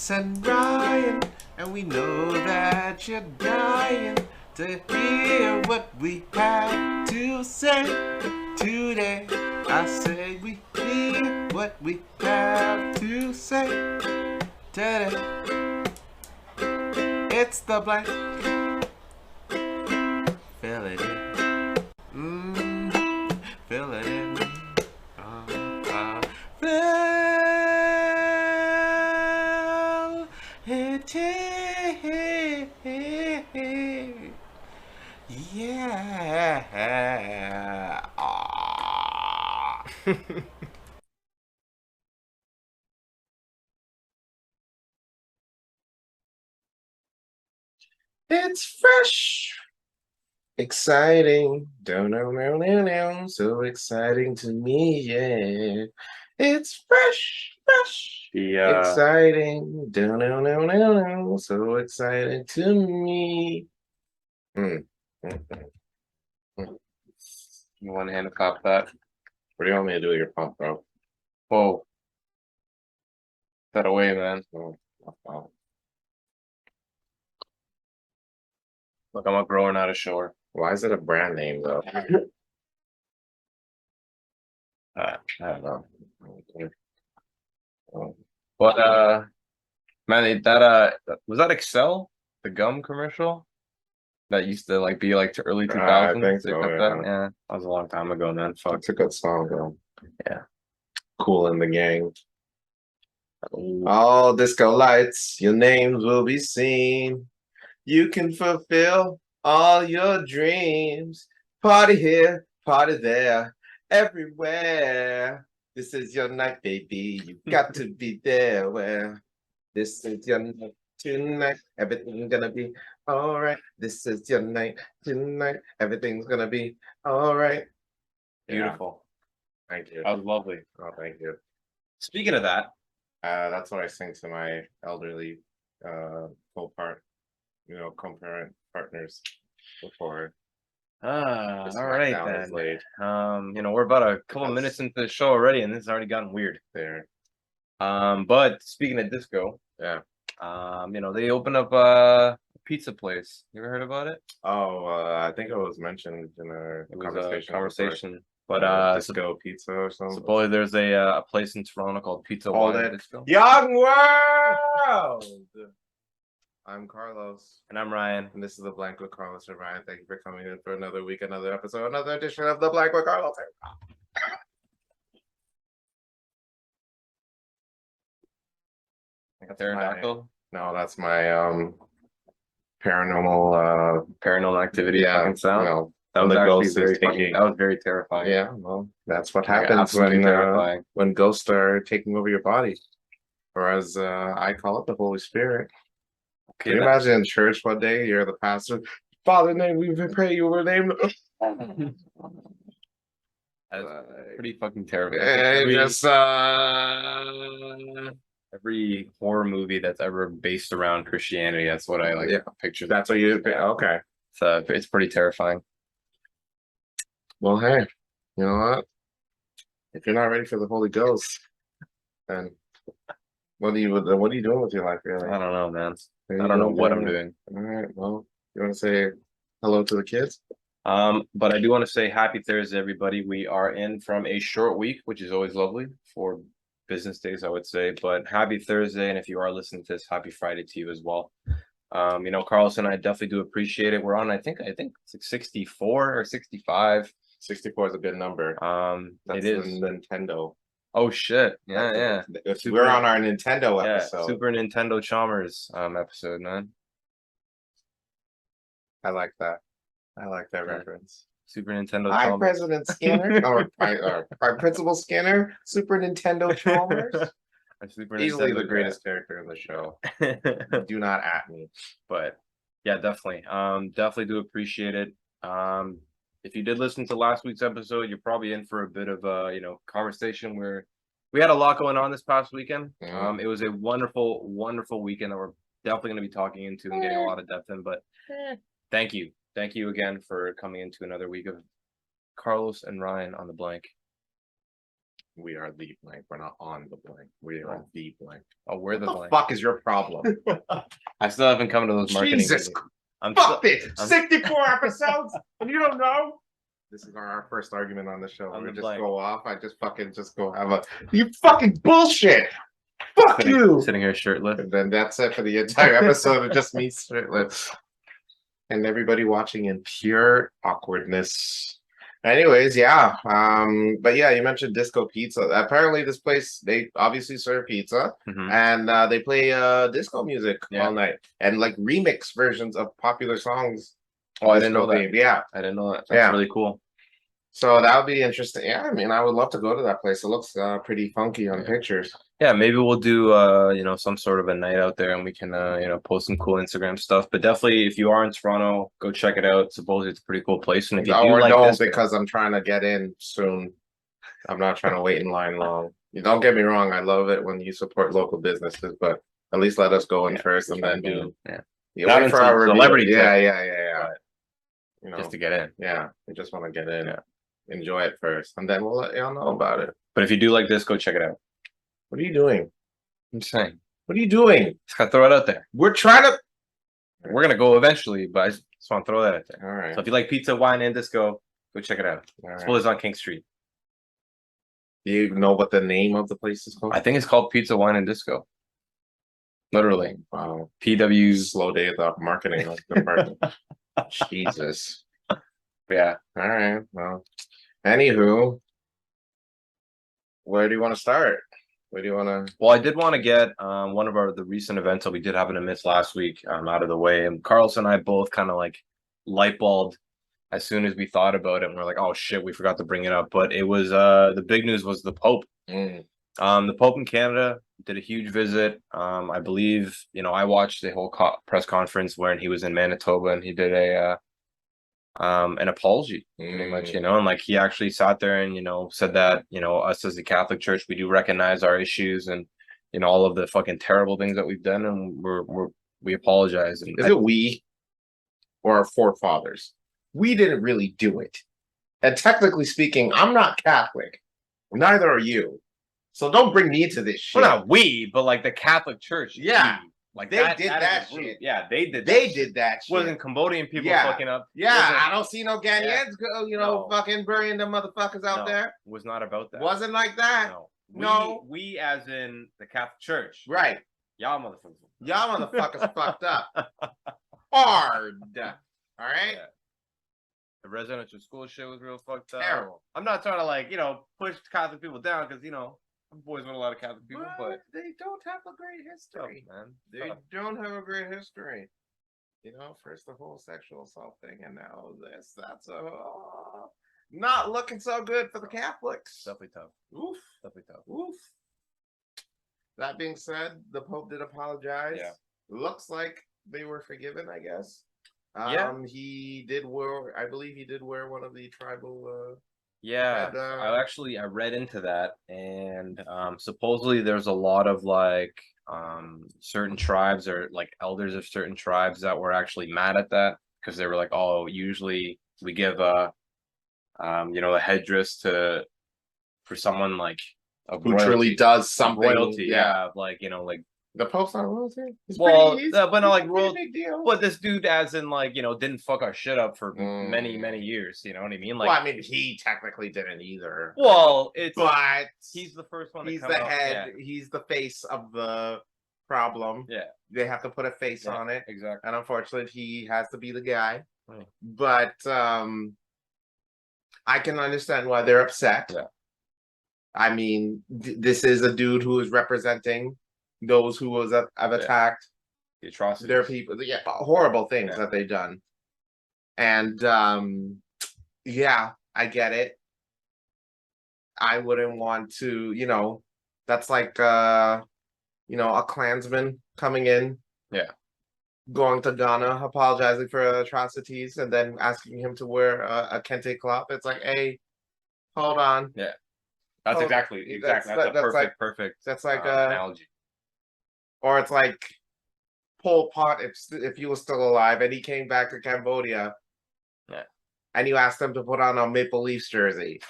Carlos and Ryan, and we know that you're dying to hear what we have to say today. I say we hear what we have to say today. It's the blank. Fill it in. Fill it in. Fill it in. Yeah. It's fresh. Exciting. Don't know. So exciting to me, yeah. It's fresh. Yeah. Exciting. Don't know. So exciting to me. You want hand to pop that? What do you want me to do with your pump, bro? Whoa. Put that away, man. Oh. Look, I'm a grower, not a shower. Why is it a brand name, though? I don't know. But man, that was that Excel, the gum commercial that used to like be like to early 2000s. I think so. Yeah, that was a long time ago, man. Fuck. It's a good song, though. Yeah. Cool in the gang. All disco lights, your names will be seen. You can fulfill all your dreams. Party here, party there, everywhere. This is your night, baby. You got to be there. Where this is your night tonight. Everything's gonna be all right. This is your night tonight. Everything's gonna be all right. Beautiful. Yeah. Thank you. That was lovely. Oh, thank you. Speaking of that, that's what I sing to my elderly co-parent before. all right then. Late. We're about a couple minutes into the show already, and this has already gotten weird. There. But speaking of disco, Yeah. they opened up a pizza place. You ever heard about it? Oh, I think it was mentioned in a conversation. But disco pizza or something. Supposedly there's a place in Toronto called Pizza Wine Disco. Young World. I'm Carlos. And I'm Ryan. And this is The Blank with Carlos and Ryan. Thank you for coming in for another week, another episode, another edition of The Blank with Carlos. Pterodactyl? No, that's my paranormal activity fucking sound. No, that was actually that was very terrifying. Yeah, well, that's what happens when ghosts are taking over your body. Or as I call it, the Holy Spirit. Can you imagine in church one day, you're the pastor, Father, name, we've been praying your name. That's pretty fucking terrible. Every horror movie that's ever based around Christianity, that's what I picture. That's what you okay. So it's pretty terrifying. Well, hey, you know what? If you're not ready for the Holy Ghost, then what are you doing with your life, really? I don't know, man. I don't know what I'm doing. All right. Well, you want to say hello to the kids? But I do want to say happy Thursday, everybody. We are in from a short week, which is always lovely for business days, I would say. But happy Thursday, and if you are listening to this, happy Friday to you as well. Carlos and I definitely do appreciate it. We're on, I think it's like 64 or 65. 64 is a good number. It is Nintendo. Oh shit! Yeah. We're on our Nintendo episode. Super Nintendo Chalmers episode, man. I like that. Reference. Super Nintendo Hi, Chalmers. President Skinner, or Principal Skinner, Super Nintendo Chalmers. Easily the greatest character in the show. Do not at me. But yeah, definitely. Definitely do appreciate it. If you did listen to last week's episode, you're probably in for a bit of conversation where we had a lot going on this past weekend. Mm-hmm. It was a wonderful, wonderful weekend that we're definitely going to be talking into and getting a lot of depth in. But thank you again for coming into another week of Carlos and Ryan on the Blank. We are the blank. We're not on the blank. We are the blank. Oh, we're the What blank. fuck is your problem? I still haven't come to those marketing Jesus, meetings. fuck it. 64 episodes and you don't know. This is our first argument on the show. We just go off. I just fucking go have a you fucking bullshit. Fuck you. Sitting here shirtless. And then that's it for the entire episode. It just me shirtless. And everybody watching in pure awkwardness. Anyways, yeah. But yeah, you mentioned Disco Pizza. Apparently this place, they obviously serve pizza and they play disco music all night and like remix versions of popular songs. Oh, I didn't know that. Yeah. I didn't know that. That's really cool. So that would be interesting. Yeah, I mean, I would love to go to that place. It looks pretty funky on pictures. Yeah, maybe we'll do you know, some sort of a night out there and we can you know, post some cool Instagram stuff. But definitely if you are in Toronto, go check it out. Supposedly it's a pretty cool place. And if you do like this, because I'm trying to get in soon. I'm not trying to wait in line long. You don't get me wrong, I love it when you support local businesses, but at least let us go in first and then do wait for our celebrity. Yeah. You know, just to get in. Yeah, we just want to get in. Yeah. Enjoy it first, and then we'll let y'all know about it. But if you do like this, go check it out. What are you doing? I'm just saying. What are you doing? Just gotta throw it out there. We're gonna go eventually, but I just want to throw that out there. All right. So if you like pizza, wine, and disco, go check it out. It's always on King Street. Do you know what the name of the place is called? I think it's called Pizza, Wine, and Disco. Literally. Wow. PW. Slow day of the marketing department. Jesus. Yeah. All right. Well, anywho, where do you want to start? Where do you want to? Well, I did want to get one of the recent events that we did happen to miss last week out of the way. And Carlos and I both kind of like light bulbed as soon as we thought about it. And we're like, oh shit, we forgot to bring it up. But it was the big news was the Pope. The Pope in Canada did a huge visit. I believe, you know, I watched the whole press conference when he was in Manitoba and he did an apology pretty much, you know, and like he actually sat there and, you know, said that, you know, us as the Catholic Church, we do recognize our issues and, you know, all of the fucking terrible things that we've done, and we apologize. And is it we or our forefathers? We didn't really do it, and technically speaking, I'm not Catholic, neither are you, so don't bring me into this shit. Well, not we, but like the Catholic Church. Yeah. Like they did that shit. Yeah, they did. They did that shit. Wasn't Cambodian people fucking up? Yeah, I don't see no Ghanaians, you know, fucking burying them motherfuckers out there. It was not about that. Wasn't like that. No. We as in the Catholic Church. Right. Y'all motherfuckers. Y'all motherfuckers fucked up. Hard. All right. Yeah. The residential school shit was real fucked up. Terrible. I'm not trying to like, you know, push Catholic people down because, you know, I'm boys with a lot of Catholic people, but they don't have a great history, man. They don't have a great history. You know, first the whole sexual assault thing, and now this. That's not looking so good for the Catholics. Definitely tough. Oof. Definitely tough. Oof. That being said, the Pope did apologize. Yeah. Looks like they were forgiven, I guess. He did wear, I believe he did wear one of the tribal I read into that, and supposedly there's a lot of like certain tribes or like elders of certain tribes that were actually mad at that because they were like, oh, usually we give you know, a headdress for someone like who truly does something royalty, like, you know, like the Pope's not royalty. But not like royalty. But this dude, as in like, you know, didn't fuck our shit up for many years. You know what I mean? Like, well, I mean, he technically didn't either. Well, but he's the first one. He's the head. Yeah. He's the face of the problem. Yeah, they have to put a face on it. Exactly. And unfortunately, he has to be the guy. But I can understand why they're upset. Yeah. I mean, this is a dude who is representing those who have attacked the atrocities, their people, horrible things that they've done. And I get it. I wouldn't want to, you know, that's like you know, a Klansman coming in, going to Ghana, apologizing for atrocities, and then asking him to wear a kente cloth. It's like, hey, hold on. Yeah, that's exactly. That's a perfect. That's like analogy. Or it's like Pol Pot if he was still alive and he came back to Cambodia, and you asked him to put on a Maple Leafs jersey.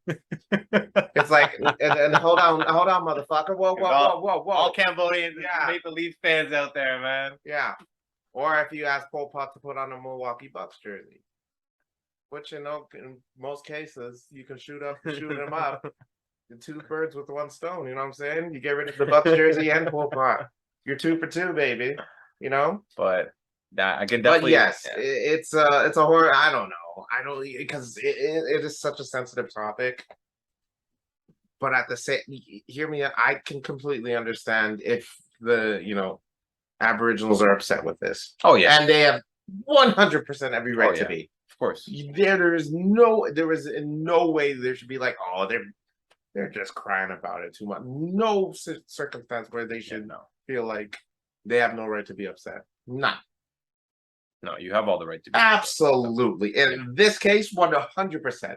It's like, and hold on, motherfucker. Whoa, whoa. All Cambodian Yeah. Maple Leaf fans out there, man. Yeah. Or if you ask Pol Pot to put on a Milwaukee Bucks jersey, which in most cases you can shoot him up. The two birds with one stone. You know what I'm saying? You get rid of the Bucks jersey and Pol Pot. You're 2 for 2, baby. You know. But that I can But definitely. yes, it's a horror. I don't know. I don't because it is such a sensitive topic. But at the same, hear me. I can completely understand if the Aboriginals are upset with this. Oh yeah, and they have 100% every right to be. Of course. There is in no way there should be like, oh, they're just crying about it too much. No circumstance where they should feel like they have no right to be upset. None. No, you have all the right to be. Absolutely. In this case, 100%.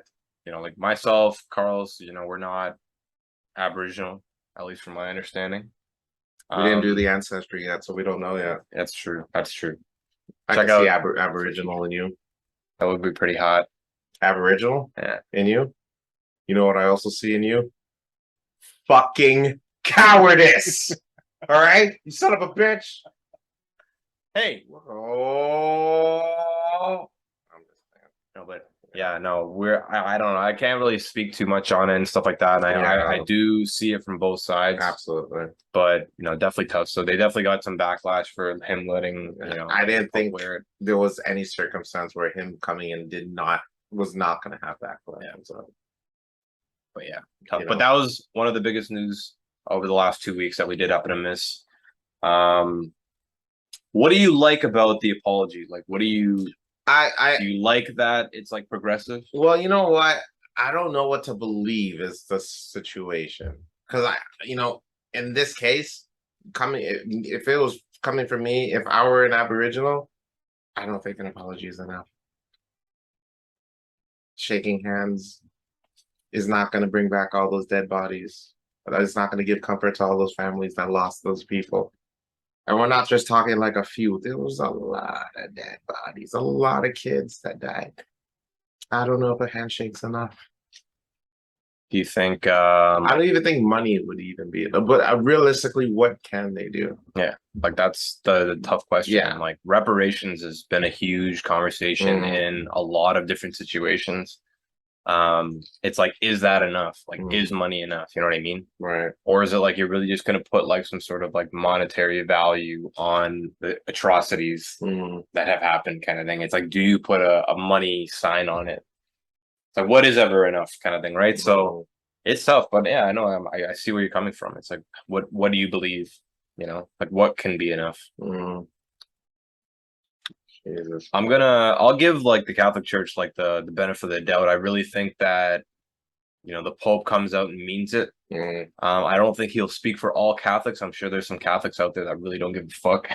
Like myself, Carl's, we're not Aboriginal, at least from my understanding. We didn't do the ancestry yet, so we don't know yet. That's true. That's true. I can see Aboriginal in you. That would be pretty hot. Aboriginal? Yeah. In you? You know what I also see in you? Fucking cowardice. All right? You son of a bitch. Hey. Oh. I'm just saying. No, but yeah, no, I don't know. I can't really speak too much on it and stuff like that. And I do see it from both sides. Absolutely. But definitely tough. So they definitely got some backlash for him letting, I didn't think there was any circumstance where him coming in was not going to have backlash. Yeah. So. But yeah, tough. But that was one of the biggest news over the last 2 weeks that we did happen to miss. What do you like about the apology? Like, what do you? Do you like that it's like progressive? Well, you know what? I don't know what to believe is the situation because in this case, if it was coming from me, if I were an Aboriginal, I don't think an apology is enough. Shaking hands is not going to bring back all those dead bodies. It's not going to give comfort to all those families that lost those people. And we're not just talking like a few. There was a lot of dead bodies, a lot of kids that died. I don't know if a handshake's enough. Do you think? I don't even think money would even be enough. But realistically, what can they do? Yeah, like that's the tough question. Yeah. Like reparations has been a huge conversation in a lot of different situations. It's like, is that enough? Like, is money enough? You know what I mean? Right. Or is it like you're really just going to put like some sort of like monetary value on the atrocities that have happened, kind of thing? It's like, do you put a money sign on it? It's like, what is ever enough, kind of thing, right? So it's tough, but yeah, I know I see where you're coming from. It's like, what do you believe? Like what can be enough? Jesus. I'll give like the Catholic Church like the benefit of the doubt. I really think that the Pope comes out and means it. I don't think he'll speak for all Catholics. I'm sure there's some Catholics out there that really don't give a fuck.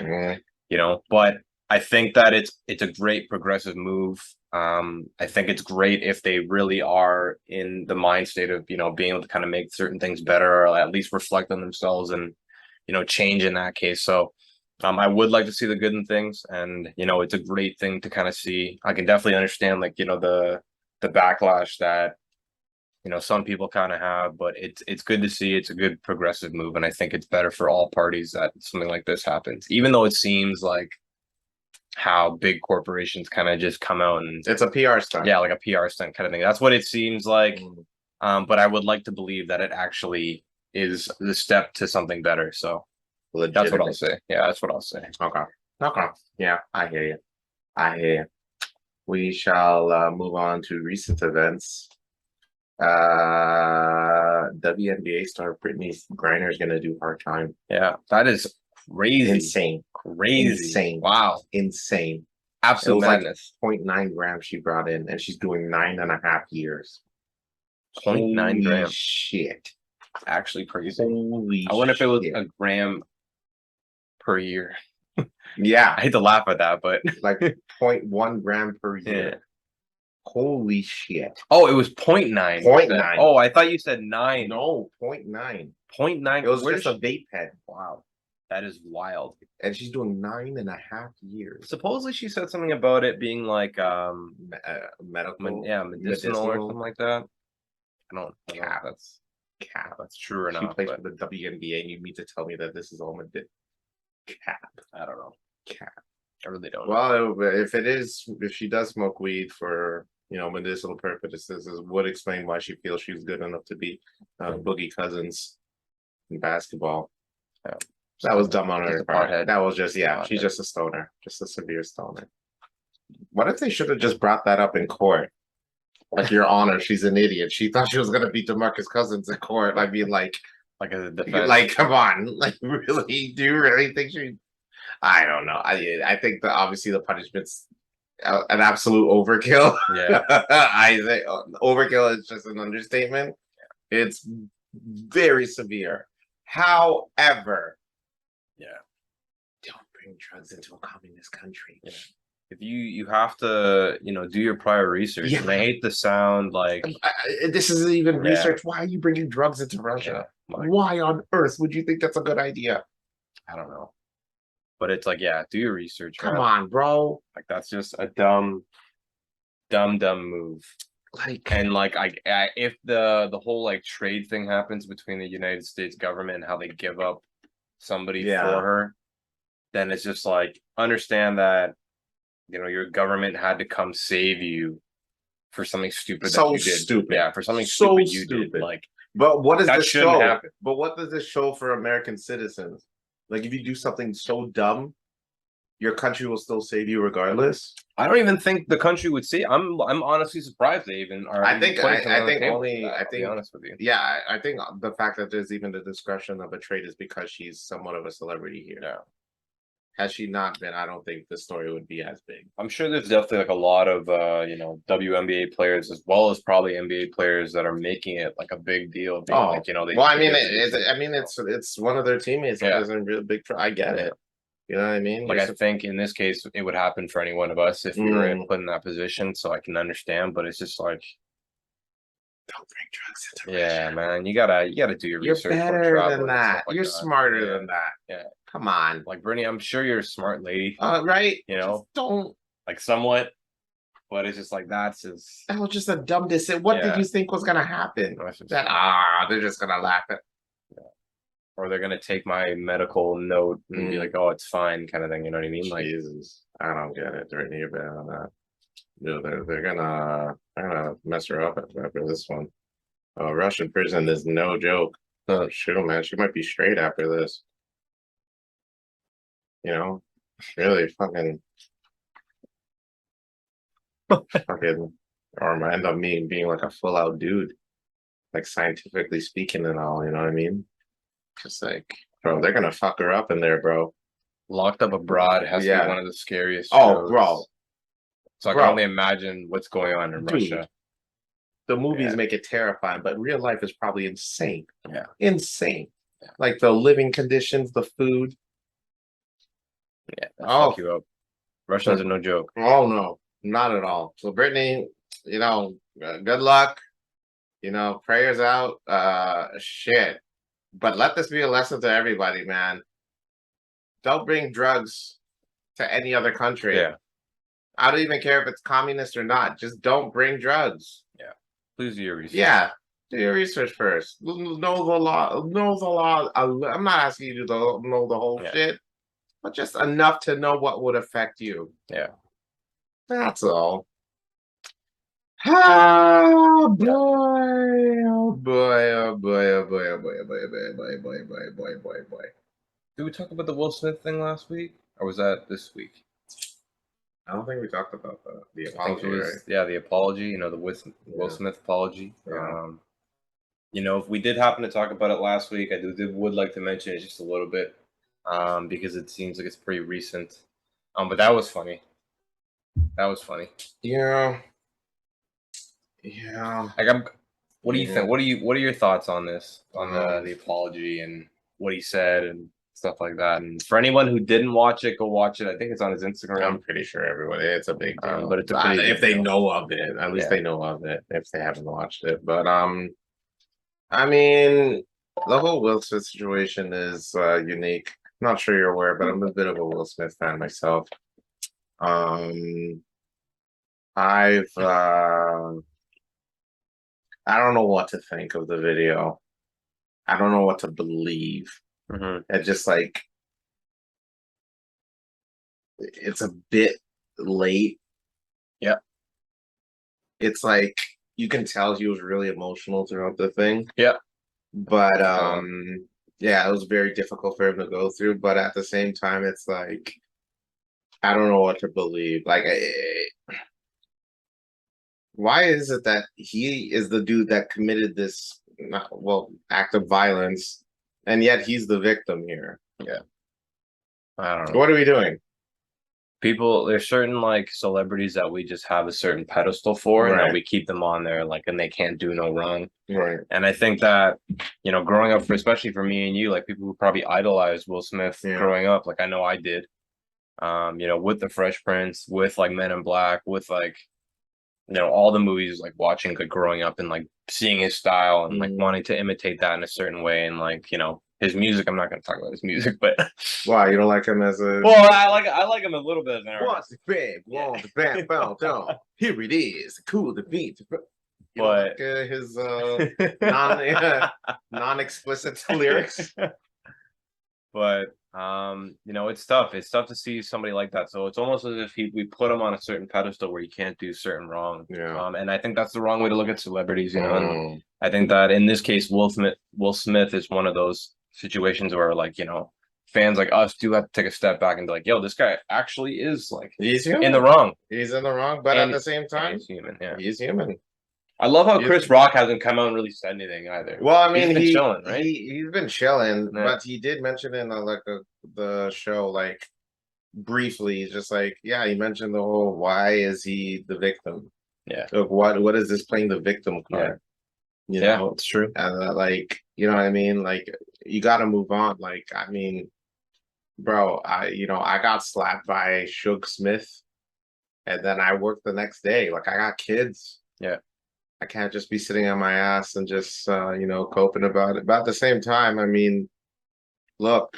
But I think that it's a great progressive move. I think it's great if they really are in the mind state of being able to kind of make certain things better, or at least reflect on themselves and change in that case. So I would like to see the good in things, and it's a great thing to kind of see. I can definitely understand like the backlash that some people kind of have, but it's good to see. It's a good progressive move, and I think it's better for all parties that something like this happens, even though it seems like how big corporations kind of just come out and it's a PR stunt. Yeah, like a PR stunt kind of thing. That's what it seems like. But I would like to believe that it actually is the step to something better. So that's what I'll say. Yeah, that's what I'll say. Okay. Yeah, I hear you. We shall move on to recent events. WNBA star Brittany Griner is going to do part-time. Yeah, that is crazy. Insane. Wow. Insane. Absolute madness. Like 0.9 grams she brought in, and she's doing 9.5 years. 0.9 grams. Shit. Actually crazy. Holy I wonder if it was a gram per year. Yeah. I hate to laugh at that, but like 0.1 gram per year. Yeah. Holy shit. Oh, it was 0.9. 0.9. Oh, I thought you said 9. No, 0.9. 0.9. It was just a vape pen. Wow. That is wild. And she's doing 9.5 years. Supposedly she said something about it being like medical. medicinal or something like that. I don't know Cap. if that's true or She not. plays But for the WNBA, and you mean to tell me that this is all cap? I don't know. Cap. I really don't know. Well, if she does smoke weed for medicinal purposes, this would explain why she feels she's good enough to be Boogie Cousins in basketball. Yeah. That was dumb on Just her a part. pothead. That was just she's just a stoner, just a severe stoner. What if they should have just brought that up in court? Like, Your Honor, she's an idiot. She thought she was gonna beat DeMarcus Cousins in court. I mean, like as a defense. like, come on, like, really? Do you really think she? I don't know. I think that obviously the punishment's an absolute overkill. Yeah. I think overkill is just an understatement. It's very severe. However, don't bring drugs into a communist country. Yeah. If you have to, do your prior research. Yeah. And I hate the sound like this isn't even research. Why are you bringing drugs into Russia? Why on earth would you think that's a good idea? I don't know. But it's like, do your research. Come on, bro. Like, that's just a dumb move. If the whole like trade thing happens between the United States government and how they give up somebody for her, then it's just like, understand that your government had to come save you for something stupid that you did. Stupid. Yeah, for something stupid you did. Like, but what does this show? Happen. But what does this show for American citizens? Like, if you do something so dumb, your country will still save you regardless. I don't even think the country would see. I'm honestly surprised they even are. I think be honest with you. Yeah, I think the fact that there's even the discretion of a trade is because she's somewhat of a celebrity here. Yeah. Had she not been, I don't think the story would be as big. I'm sure there's definitely like a lot of WNBA players as well as probably NBA players that are making it like a big deal. Being like, it's one of their teammates that isn't really big. I get it. You know what I mean? Like, I think in this case, it would happen for any one of us if we were put in that position. So I can understand, but it's just like, don't bring drugs into Russia. Man, you gotta do your research. You're better than that. You're smarter than that. Yeah. Come on. Like, Brittany, I'm sure you're a smart lady. Right? Just don't. Like, somewhat. But it's just like, that was just a dumb decision. What did you think was going to happen? They're just going to laugh at. Yeah. Or they're going to take my medical note and be like, oh, it's fine, kind of thing. You know what I mean? Like, Jesus. I don't get it. Brittany, you're bad on that. They're gonna mess her up after this one. Russian prison is no joke. Oh, shoot, man. She might be straight after this. Really fucking or might end up being like a full out dude, like, scientifically speaking and all, you know what I mean? Just like, bro, they're gonna fuck her up in there, bro. Locked Up Abroad has to be one of the scariest shows. Bro. So I can only imagine what's going on in Russia. The movies make it terrifying, but real life is probably insane. Yeah. Insane. Yeah. Like, the living conditions, the food. Yeah, fuck you up. Russians are no joke. Oh no, not at all. So Brittany, good luck. Prayers out. Shit. But let this be a lesson to everybody, man. Don't bring drugs to any other country. Yeah. I don't even care if it's communist or not. Just don't bring drugs. Yeah. Please do your research. Yeah. Do your research first. Know the law. Know the law. I'm not asking you to know the whole shit, but just enough to know what would affect you. Yeah. That's all. Oh boy, oh boy, oh boy, oh boy, oh boy, oh boy, oh boy, oh boy, oh boy, oh boy, oh boy, oh boy. Did we talk about the Will Smith thing last week? Or was that this week? I don't think we talked about the apology, right? Yeah, the apology, the Will Smith apology. Yeah. If we did happen to talk about it last week, I would like to mention it just a little bit, because it seems like it's pretty recent. But that was funny. That was funny. Yeah. Like, what do you think? What are your thoughts on this? On the apology and what he said and stuff like that? And for anyone who didn't watch it, go watch it. I think it's on his Instagram. I'm pretty sure everybody. It's a big deal. But it's a pretty if they know of it, at least they know of it. If they haven't watched it, but I mean, the whole Will Smith situation is unique. I'm not sure you're aware, but I'm a bit of a Will Smith fan myself. I've I don't know what to think of the video. I don't know what to believe. It's just like it's a bit late. Yeah. It's like you can tell he was really emotional throughout the thing. Yeah. But yeah, it was very difficult for him to go through. But at the same time, it's like I don't know what to believe. Like, why is it that he is the dude that committed this, act of violence, and yet he's the victim here? Yeah. I don't know. What are we doing? People, there's certain like celebrities that we just have a certain pedestal for, and Right. that we keep them on there, like, and they can't do no wrong. Right. And I think that, growing up, especially for me and you, like people who probably idolized Will Smith growing up, like I know I did, with the Fresh Prince, with like Men in Black, with like, all the movies, like watching, like growing up and like seeing his style and like wanting to imitate that in a certain way. And like, his music, I'm not going to talk about his music, but Why you don't like him as a? well, I like him a little bit as an artist. What's the big? The band found down. Here it is. Cool the beat. But his non-explicit lyrics. But it's tough. It's tough to see somebody like that. So it's almost as if we put him on a certain pedestal where you can't do certain wrong. Yeah. And I think that's the wrong way to look at celebrities. And I think that in this case, Will Smith is one of those situations where, like, fans like us do have to take a step back and be like, yo, this guy actually is like he's human. in the wrong. He's in the wrong, but at the same time, he's human. Yeah, he's human. I love how Chris Rock hasn't come out and really said anything either. Well, I mean, he's been chilling, right? He's been chilling, but he did mention in the show, like briefly, just like, yeah, he mentioned the whole why is he the victim? Yeah. Like, what is this playing the victim card? Yeah, it's true. And like, you know what I mean? Like, you got to move on. Like, I mean, bro, I got slapped by Suge Smith, and then I worked the next day. Like, I got kids. Yeah. I can't just be sitting on my ass and just coping about it. But at the same time, I mean, look,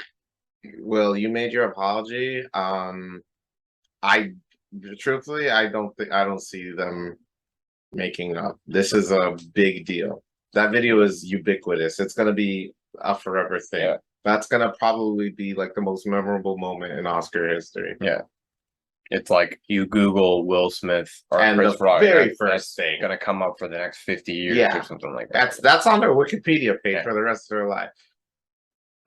Will, you made your apology. I truthfully, I don't see them making up. This is a big deal. That video is ubiquitous. It's gonna be a forever thing. Yeah. That's gonna probably be like the most memorable moment in Oscar history. Yeah. It's like you Google Will Smith or and Chris the Rock, very first thing gonna come up for the next 50 years or something like that. That's on their Wikipedia page for the rest of their life.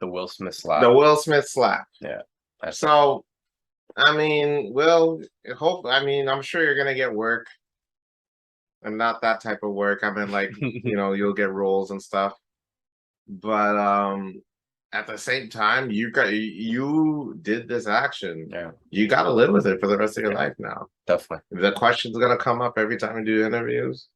The Will Smith slap. The Will Smith slap. Yeah. So, I mean, I'm sure you're gonna get work. I'm not that type of work. I mean, like, you'll get roles and stuff. But at the same time, you did this action. Yeah. You got to live with it for the rest of your life now. Definitely. The question's gonna come up every time you do interviews.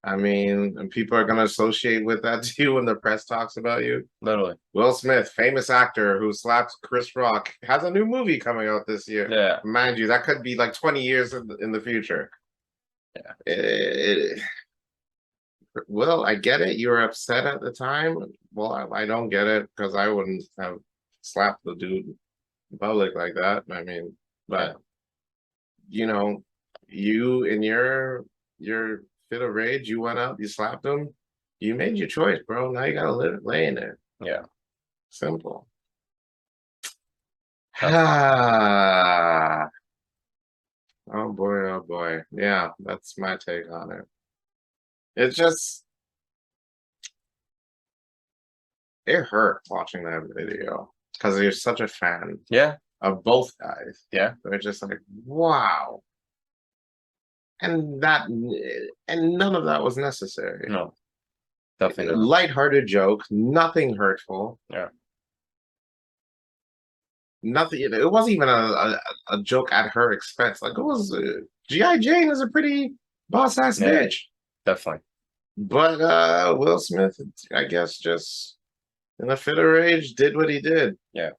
I mean, and people are gonna associate with that too when the press talks about you. Literally. Will Smith, famous actor who slapped Chris Rock, has a new movie coming out this year. Yeah. Mind you, that could be like 20 years in the future. Yeah. Well, I get it. You were upset at the time. Well, I don't get it because I wouldn't have slapped the dude in public like that. I mean, but you in your fit of rage, you went out, you slapped him, you made your choice, bro. Now you gotta lay in there. Yeah. Simple. Oh boy. Yeah, that's my take on it. It just it hurt watching that video because you're such a fan. Yeah. Of both guys. Yeah. They're just like, wow. And none of that was necessary. No. Definitely not. Lighthearted joke, nothing hurtful. Yeah. Nothing. It wasn't even a joke at her expense. Like, it was G.I. Jane is a pretty boss ass bitch. Definitely. But Will Smith, I guess, just in a fit of rage, did what he did. Yeah.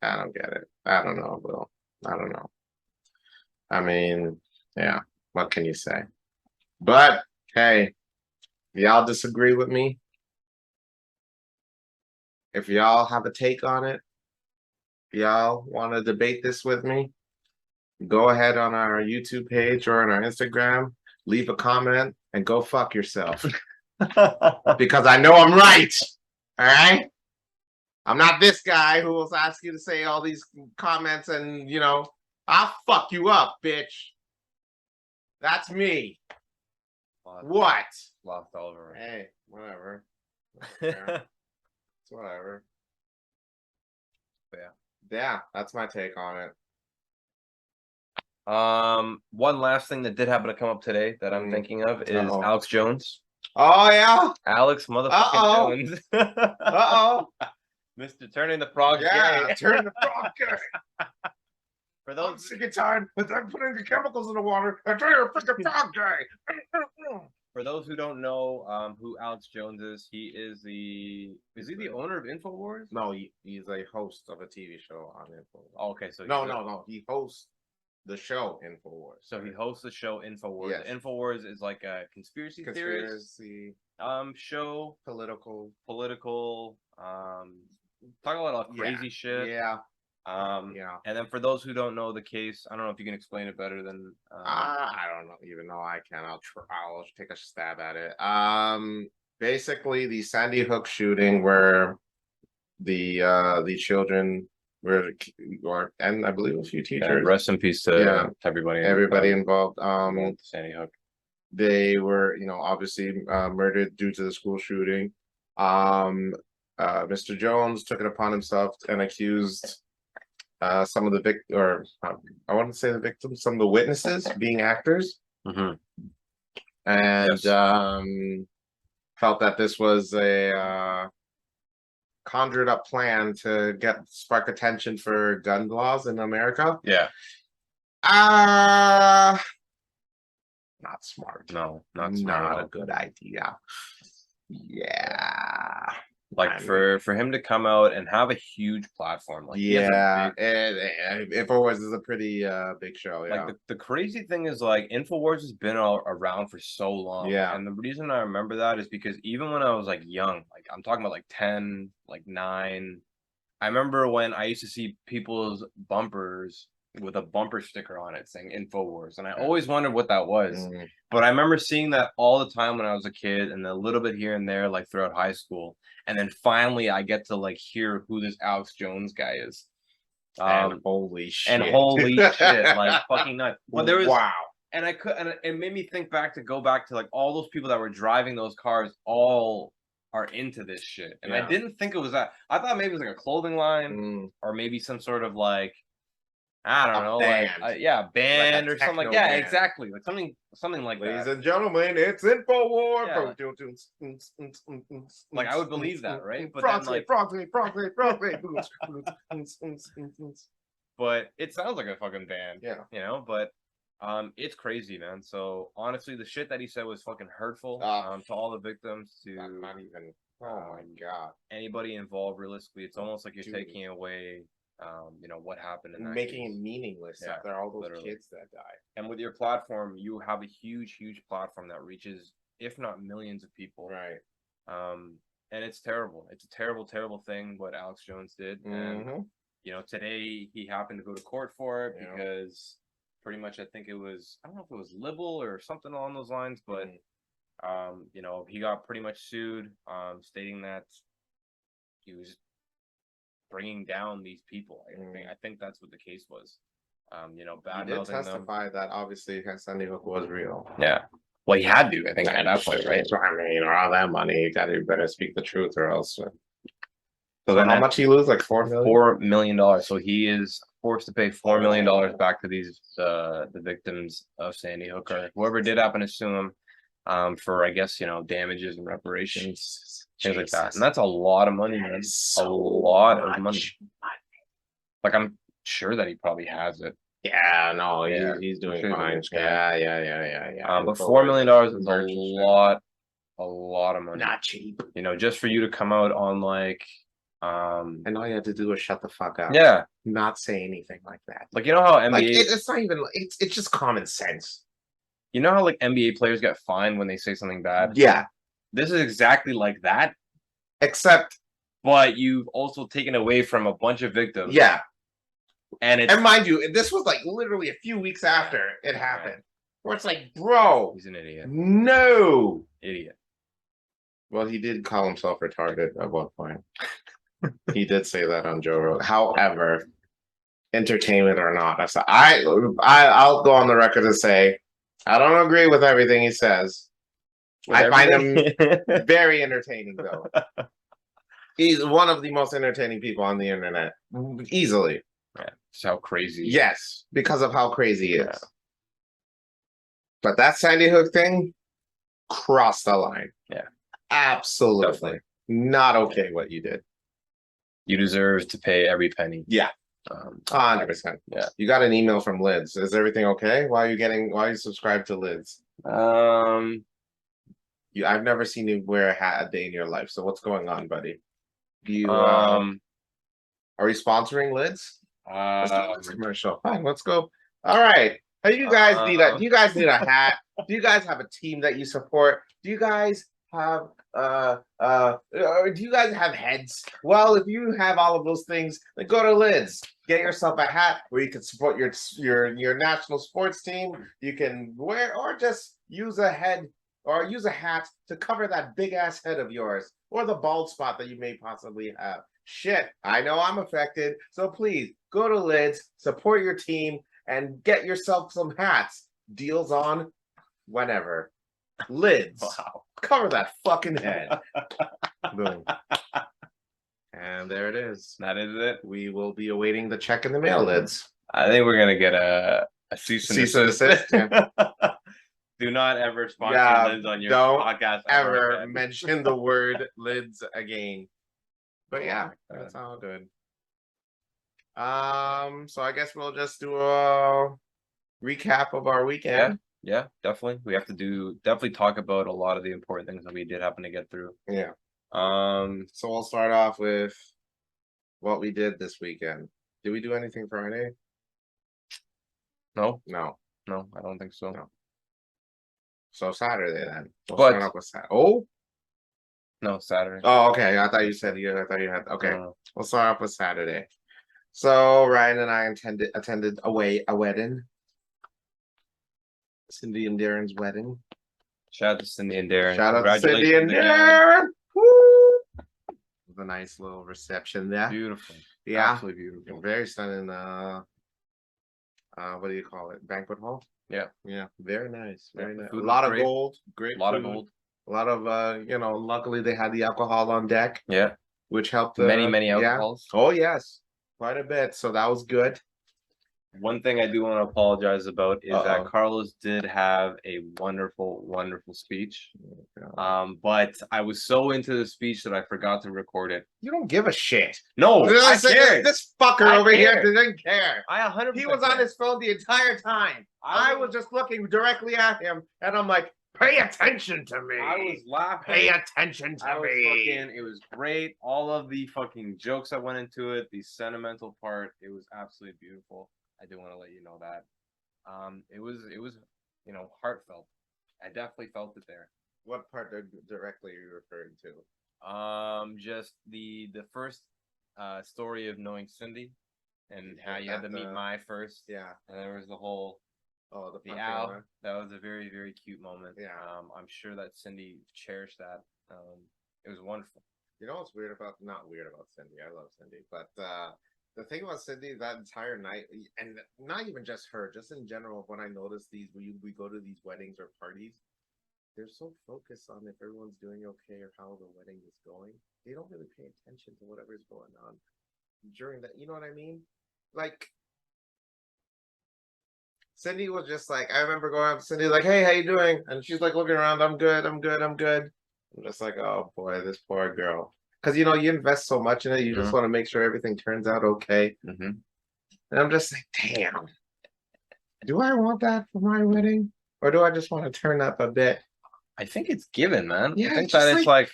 I don't get it. I don't know, Will. I don't know. I mean, yeah, what can you say? But hey, y'all disagree with me? If y'all have a take on it, y'all want to debate this with me, go ahead on our YouTube page or on our Instagram. leave a comment, and go fuck yourself. Because I know I'm right. All right? I'm not this guy who will ask you to say all these comments and, I'll fuck you up, bitch. That's me. What? Lost all over. Hey, whatever. It's whatever. But yeah, that's my take on it. One last thing that did happen to come up today that I'm thinking of is Alex Jones. Oh yeah, Alex motherfucking Jones. Mr. Turning the Frog Gay. Turning the frog gay. For those I'm sick and tired, but I'm putting the chemicals in the water. I'm turning the freaking frog gay. For those who don't know who Alex Jones is, is he the owner of InfoWars? No, he's a host of a TV show on InfoWars. Oh, okay, so no, he hosts the show InfoWars. So he hosts the show InfoWars. Yes. InfoWars is like a conspiracy theorist show, political, talk about a lot of crazy shit. Yeah. And then for those who don't know the case, I don't know if you can explain it better than I don't know, even though I can. I'll take a stab at it. Basically the Sandy Hook shooting where the children were, and I believe a few teachers. Rest in peace to everybody involved. Sandy Hook. They were, obviously murdered due to the school shooting. Mr. Jones took it upon himself and accused some of the I want to say the victims, some of the witnesses being actors, and felt that this was a conjured up plan to spark attention for gun laws in America. Yeah. Not smart. No, not smart. Not a good idea. Yeah. Like for him to come out and have a huge platform, like InfoWars is a pretty big show. Yeah. Like the crazy thing is, like, InfoWars has been around for so long. Yeah. And the reason I remember that is because even when I was like young, like I'm talking about like 10, like 9, I remember when I used to see people's bumpers with a bumper sticker on it saying InfoWars, and I always wondered what that was. But I remember seeing that all the time when I was a kid, and a little bit here and there, like throughout high school. And then finally, I get to like hear who this Alex Jones guy is. And holy shit! Like fucking nuts. But there was wow. And it made me go back to like all those people that were driving those cars, all are into this shit. And I didn't think it was that. I thought maybe it was like a clothing line, or maybe some sort of like, I don't know, band. Like, band, like or something like band. Exactly, like something like Ladies that. and gentlemen, it's InfoWars. Like I would believe that, right? But frog then, like, but it sounds like a fucking band, But it's crazy, man. So honestly, the shit that he said was fucking hurtful to all the victims. Not even. Oh my god! Anybody involved, realistically, it's almost like you're taking away. What happened in that making case. It meaningless after all those kids that died. And with your platform, you have a huge platform that reaches, if not millions of people, right? And it's terrible. It's a terrible thing what Alex Jones did. And today he happened to go to court for it because pretty much I think it was, I don't know if it was libel or something along those lines, but he got pretty much sued, stating that he was bringing down these people. I think that's what the case was. Bad. He did testify that obviously Sandy Hook was real. Yeah. Well, he had to. I think at that point, right? I mean, all that money, you gotta better speak the truth, or else. So then, how much he lose? Like $4 million. $4 million. So he is forced to pay $4 million back to these the victims of Sandy Hook, or whoever did happen to sue him, for, I guess, damages and reparations. Things like that. And that's a lot of money, man. A lot of money. Like, I'm sure that he probably has it. Yeah, no, he's doing fine. Yeah. But $4 million is a lot of money. Not cheap. Just for you to come out on like, and all you had to do was shut the fuck up. Yeah. Not say anything like that. Like, how NBA, like, it's not even, it's just common sense. How like NBA players get fined when they say something bad? Yeah. This is exactly like that. Except, but you've also taken away from a bunch of victims. Yeah. And mind you, this was like literally a few weeks after it happened. Where it's like, bro, He's an idiot. no. Idiot. Well, he did call himself retarded at one point. He did say that on Joe Rogan. However, entertainment or not, I'll go on the record to say I don't agree with everything he says. I find him very entertaining, though. He's one of the most entertaining people on the internet, easily. Yeah, just how crazy. Yes, because of how crazy he is. Yeah. But that Sandy Hook thing crossed the line. Yeah, absolutely definitely. Not okay what you did. You deserve to pay every penny. Yeah. 100%. Yeah. You got an email from Lids. Is everything okay? Why are you subscribed to Lids? I've never seen you wear a hat a day in your life. So what's going on, buddy? Are we sponsoring Lids? Let's do this commercial. Fine, let's go. All right. Hey, you guys need a do you guys need a hat? Do you guys have a team that you support? Do you guys have do you guys have heads? Well, if you have all of those things, then go to Lids. Get yourself a hat where you can support your national sports team. You can wear or just use a hat to cover that big ass head of yours or the bald spot that you may possibly have. Shit, I know I'm affected. So please go to Lids, support your team, and get yourself some hats. Deals on whenever. Lids. Wow. Cover that fucking head. Boom. And there it is. That is it. We will be awaiting the check in the mail, Lids. I think we're gonna get a cease and desist. Yeah. Do not ever sponsor Lids on your podcast ever mention the word Lids again. But yeah, that's all good. So I guess we'll just do a recap of our weekend. Yeah, definitely. We have to definitely talk about a lot of the important things that we did happen to get through. Yeah. So we'll start off with what we did this weekend. Did we do anything Friday? No, I don't think so. No. So Saturday then. We'll But start off with Saturday. Oh. No, Saturday. Oh, okay. I thought you had. Okay, we'll start off with Saturday. So Ryan and I attended a wedding. Cindy and Darren's wedding. Shout out to Cindy and Darren. Shout out to Cindy and Darren. Woo! It was a nice little reception there. Beautiful. Yeah. Absolutely beautiful. Very stunning. What do you call it? Banquet hall. Yeah. Yeah. Very nice. Very nice. Food A lot of great. gold. Great. A lot food. of gold. A lot of luckily they had the alcohol on deck. Yeah. Which helped many alcohols. Yeah. Oh yes. Quite a bit. So that was good. One thing I do want to apologize about is that Carlos did have a wonderful, wonderful speech. But I was so into the speech that I forgot to record it. You don't give a shit. No, I cared. This fucker over here didn't care. I 100%. He was on his phone the entire time. I was just looking directly at him, and I'm like, pay attention to me. I was laughing. Pay attention to me. It was great. All of the fucking jokes that went into it, the sentimental part, it was absolutely beautiful. I do want to let you know that. It was heartfelt. I definitely felt it there. What part directly are you referring to? Just the first story of knowing Cindy and how you had to meet Mai first. Yeah. And there was the whole the owl. That was a very, very cute moment. Yeah. I'm sure that Cindy cherished that. It was wonderful. You know what's not weird about Cindy. I love Cindy, but the thing about Cindy that entire night, and not even just her, just in general, when I notice we go to these weddings or parties, they're so focused on if everyone's doing okay or how the wedding is going. They don't really pay attention to whatever's going on during that. You know what I mean? Like, Cindy was just like, I remember going up to Cindy like, hey, how you doing? And she's like looking around, I'm good. I'm just like, oh boy, this poor girl. Because, you invest so much in it, you just want to make sure everything turns out okay. And I'm just like, damn, do I want that for my wedding? Or do I just want to turn up a bit? I think it's given, man. Yeah, I think that it's like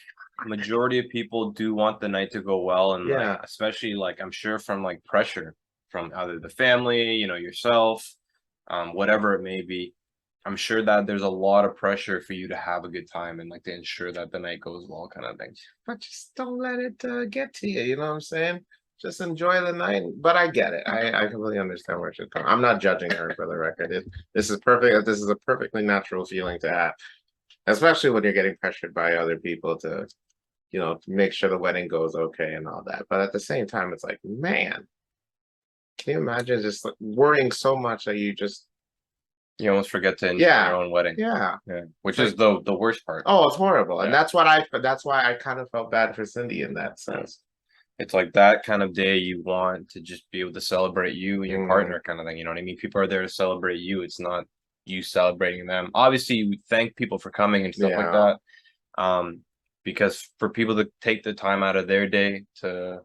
majority of people do want the night to go well. And like, especially like, I'm sure from like pressure from either the family, yourself, whatever it may be. I'm sure that there's a lot of pressure for you to have a good time and like to ensure that the night goes well, kind of thing. But just don't let it get to you. You know what I'm saying? just enjoy the night. But I get it. I completely understand where she's going. I'm not judging her for the record. This is perfect. This is a perfectly natural feeling to have, especially when you're getting pressured by other people to, make sure the wedding goes okay and all that. But at the same time, it's like, man, can you imagine just like, worrying so much that you almost forget to enjoy your own wedding. Yeah. Which is the worst part. Oh, it's horrible. And that's why I kind of felt bad for Cindy in that sense. It's like that kind of day you want to just be able to celebrate you and your partner kind of thing. You know what I mean? People are there to celebrate you. It's not you celebrating them. Obviously, we thank people for coming and stuff like that. Because for people to take the time out of their day to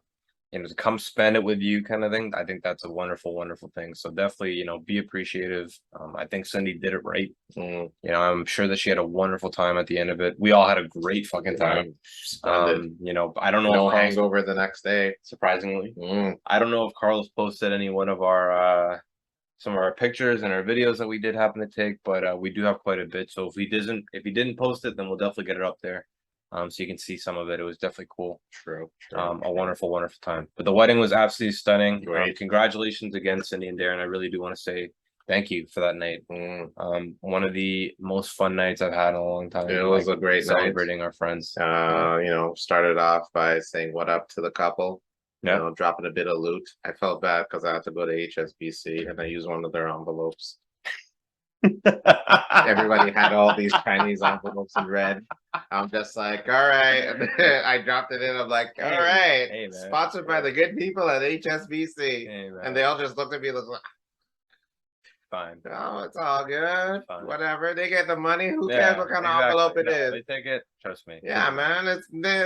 to come spend it with you kind of thing, I think that's a wonderful, wonderful thing. So definitely, be appreciative. I think Cindy did it right. I'm sure that she had a wonderful time at the end of it. We all had a great fucking time. I don't know. No hangover the next day, surprisingly. I don't know if Carlos posted any one of our some of our pictures and our videos that we did happen to take, but we do have quite a bit. So if he didn't post it, then we'll definitely get it up there. So you can see some of it. It was definitely cool. True. A wonderful, wonderful time. But the wedding was absolutely stunning. Great. Congratulations again, Cindy and Darren. I really do want to say thank you for that night. One of the most fun nights I've had in a long time. It was a great night. Celebrating our friends. Started off by saying what up to the couple. Dropping a bit of loot. I felt bad because I had to go to HSBC and I used one of their envelopes. Everybody had all these Chinese envelopes in red. I'm just like, all right. I dropped it in. I'm like, all right. Hey, sponsored by the good people at HSBC. And they all just looked at me like, fine. Oh, it's all good. Fine. Whatever. They get the money. Who cares what kind of envelope it is? They take it. Trust me. Yeah, man.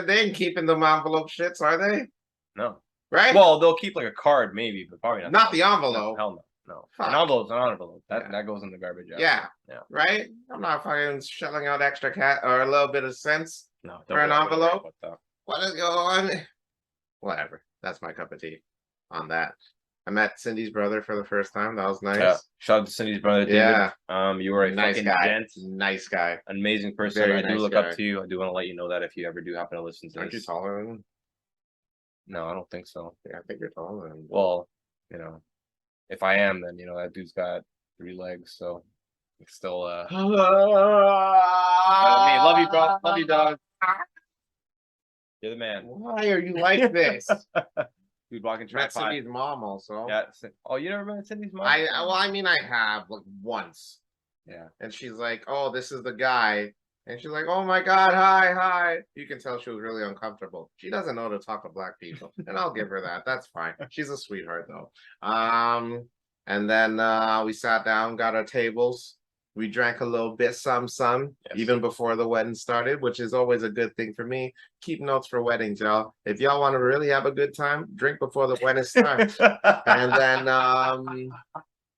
They ain't keeping them envelope shits, are they? No. Right? Well, they'll keep like a card, maybe, but probably not. Not the envelope. Hell no. No, an envelope's an envelope. That goes in the garbage. Yeah. Right. I'm not fucking shelling out extra cat or a little bit of cents for an envelope. What is going on? Whatever. That's my cup of tea on that. I met Cindy's brother for the first time. That was nice. Yeah. Shout out to Cindy's brother, David. Yeah. You were a nice fucking guy. gent. Nice guy. Amazing person. Very I do nice look guy. up to you. I do want to let you know that if you ever do happen to listen to Aren't this. you taller than him? No, I don't think so. Yeah, I think you're taller than him. Well, if I am, then that dude's got 3 legs, so it's still I mean, love you, bro. Love you, dog. You're the man. Why are you like this? Dude, walking track. Met Cindy's mom also. Yeah. Oh, you never met Cindy's mom? I have like once. Yeah. And she's like, "Oh, this is the guy." And she's like, "Oh my God, hi." You can tell she was really uncomfortable. She doesn't know to talk to black people. And I'll give her that. That's fine. She's a sweetheart though. And then we sat down, got our tables. We drank a little bit, some, even before the wedding started, which is always a good thing for me. Keep notes for weddings, y'all. If y'all want to really have a good time, drink before the wedding starts. And then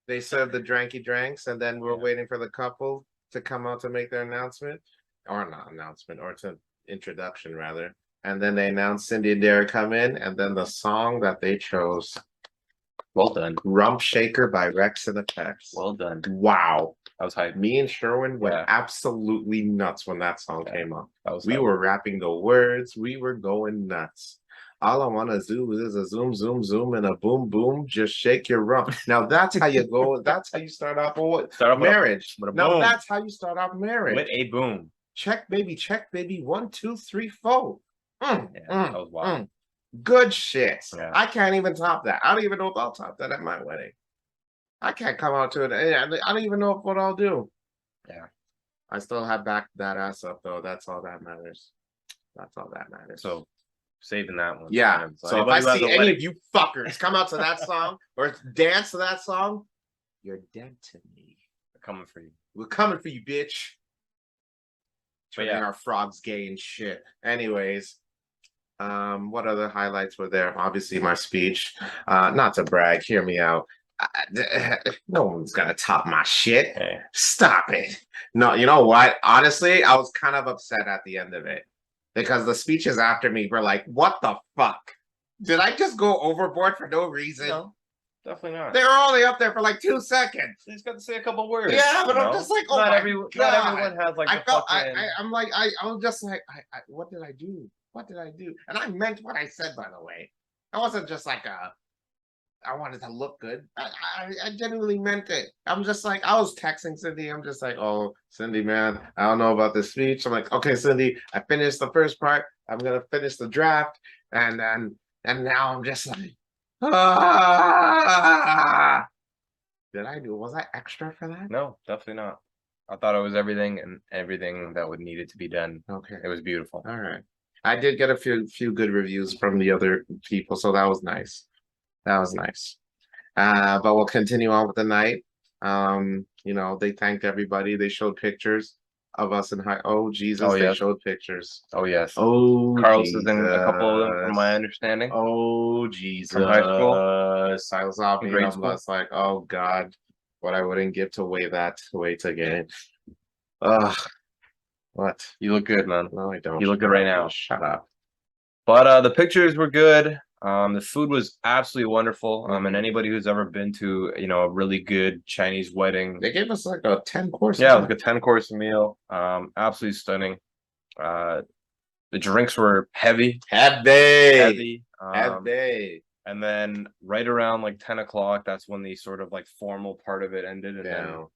they served the dranky drinks, and then we're waiting for the couple to come out to make their announcement, or not announcement, or to introduction rather. And then they announced Cindy and Darren come in, and then the song that they chose. Well done. Rump Shaker by Rex and Effects. Well done. Wow. I was hyped. Me and Sherwin went absolutely nuts when that song came up. We hyped. were rapping the words. We were going nuts. All I want to do is a zoom, zoom, zoom, and a boom, boom. Just shake your rump. Now that's how you go. That's how you start off marriage. Now that's how you start off marriage. With a boom. Check, baby. 1, 2, 3, 4. That was wild. Good shit. Yeah. I can't even top that. I don't even know if I'll top that at my wedding. I can't come out to it. I don't even know what I'll do. Yeah. I still have backed that ass up though. That's all that matters. That's all that matters. So saving that one. Yeah. So if I see any of you fuckers come out to that song or dance to that song, you're dead to me. We're coming for you. We're coming for you, bitch. Turning our frogs gay and shit. Anyways. What other highlights were there? Obviously my speech. Not to brag, hear me out. No one's gonna top my shit. Hey. Stop it. No, you know what? Honestly, I was kind of upset at the end of it because the speeches after me were like, what the fuck? Did I just go overboard for no reason? No, definitely not. They were only up there for like 2 seconds. You just got to say a couple words. Yeah, but I'm just like, oh not my everyone has like. I'm just like, what did I do? What did I do? And I meant what I said, by the way. I wasn't just like I wanted to look good. I genuinely meant it. I'm just like, I was texting Cindy. I'm just like, oh, Cindy, man, I don't know about this speech. I'm like, okay, Cindy, I finished the first part. I'm gonna finish the draft, and now I'm just like, ah. Did I do? Was I extra for that? No, definitely not. I thought it was everything and everything that would needed to be done. Okay, It was beautiful. all right. I did get a few good reviews from the other people, so that was nice. That was nice. But we'll continue on with the night. They thanked everybody. They showed pictures of us in high. Oh Jesus, Oh, they yes. showed pictures. Oh yes. Oh, Carlos Jesus. is in a couple of them, from my understanding. Oh Jesus. From high school? Silas off me. Grade I'm school? just like, oh God, what I wouldn't give to weigh that weight again. Ugh. What? You look good, man. No, I don't. You look good right now. Shut up. But the pictures were good. The food was absolutely wonderful. And anybody who's ever been to, a really good Chinese wedding, They gave us like a 10-course. yeah, like a 10-course meal. Absolutely stunning. The drinks were heavy. Heavy. And then right around like 10 o'clock, that's when the sort of like formal part of it ended. And then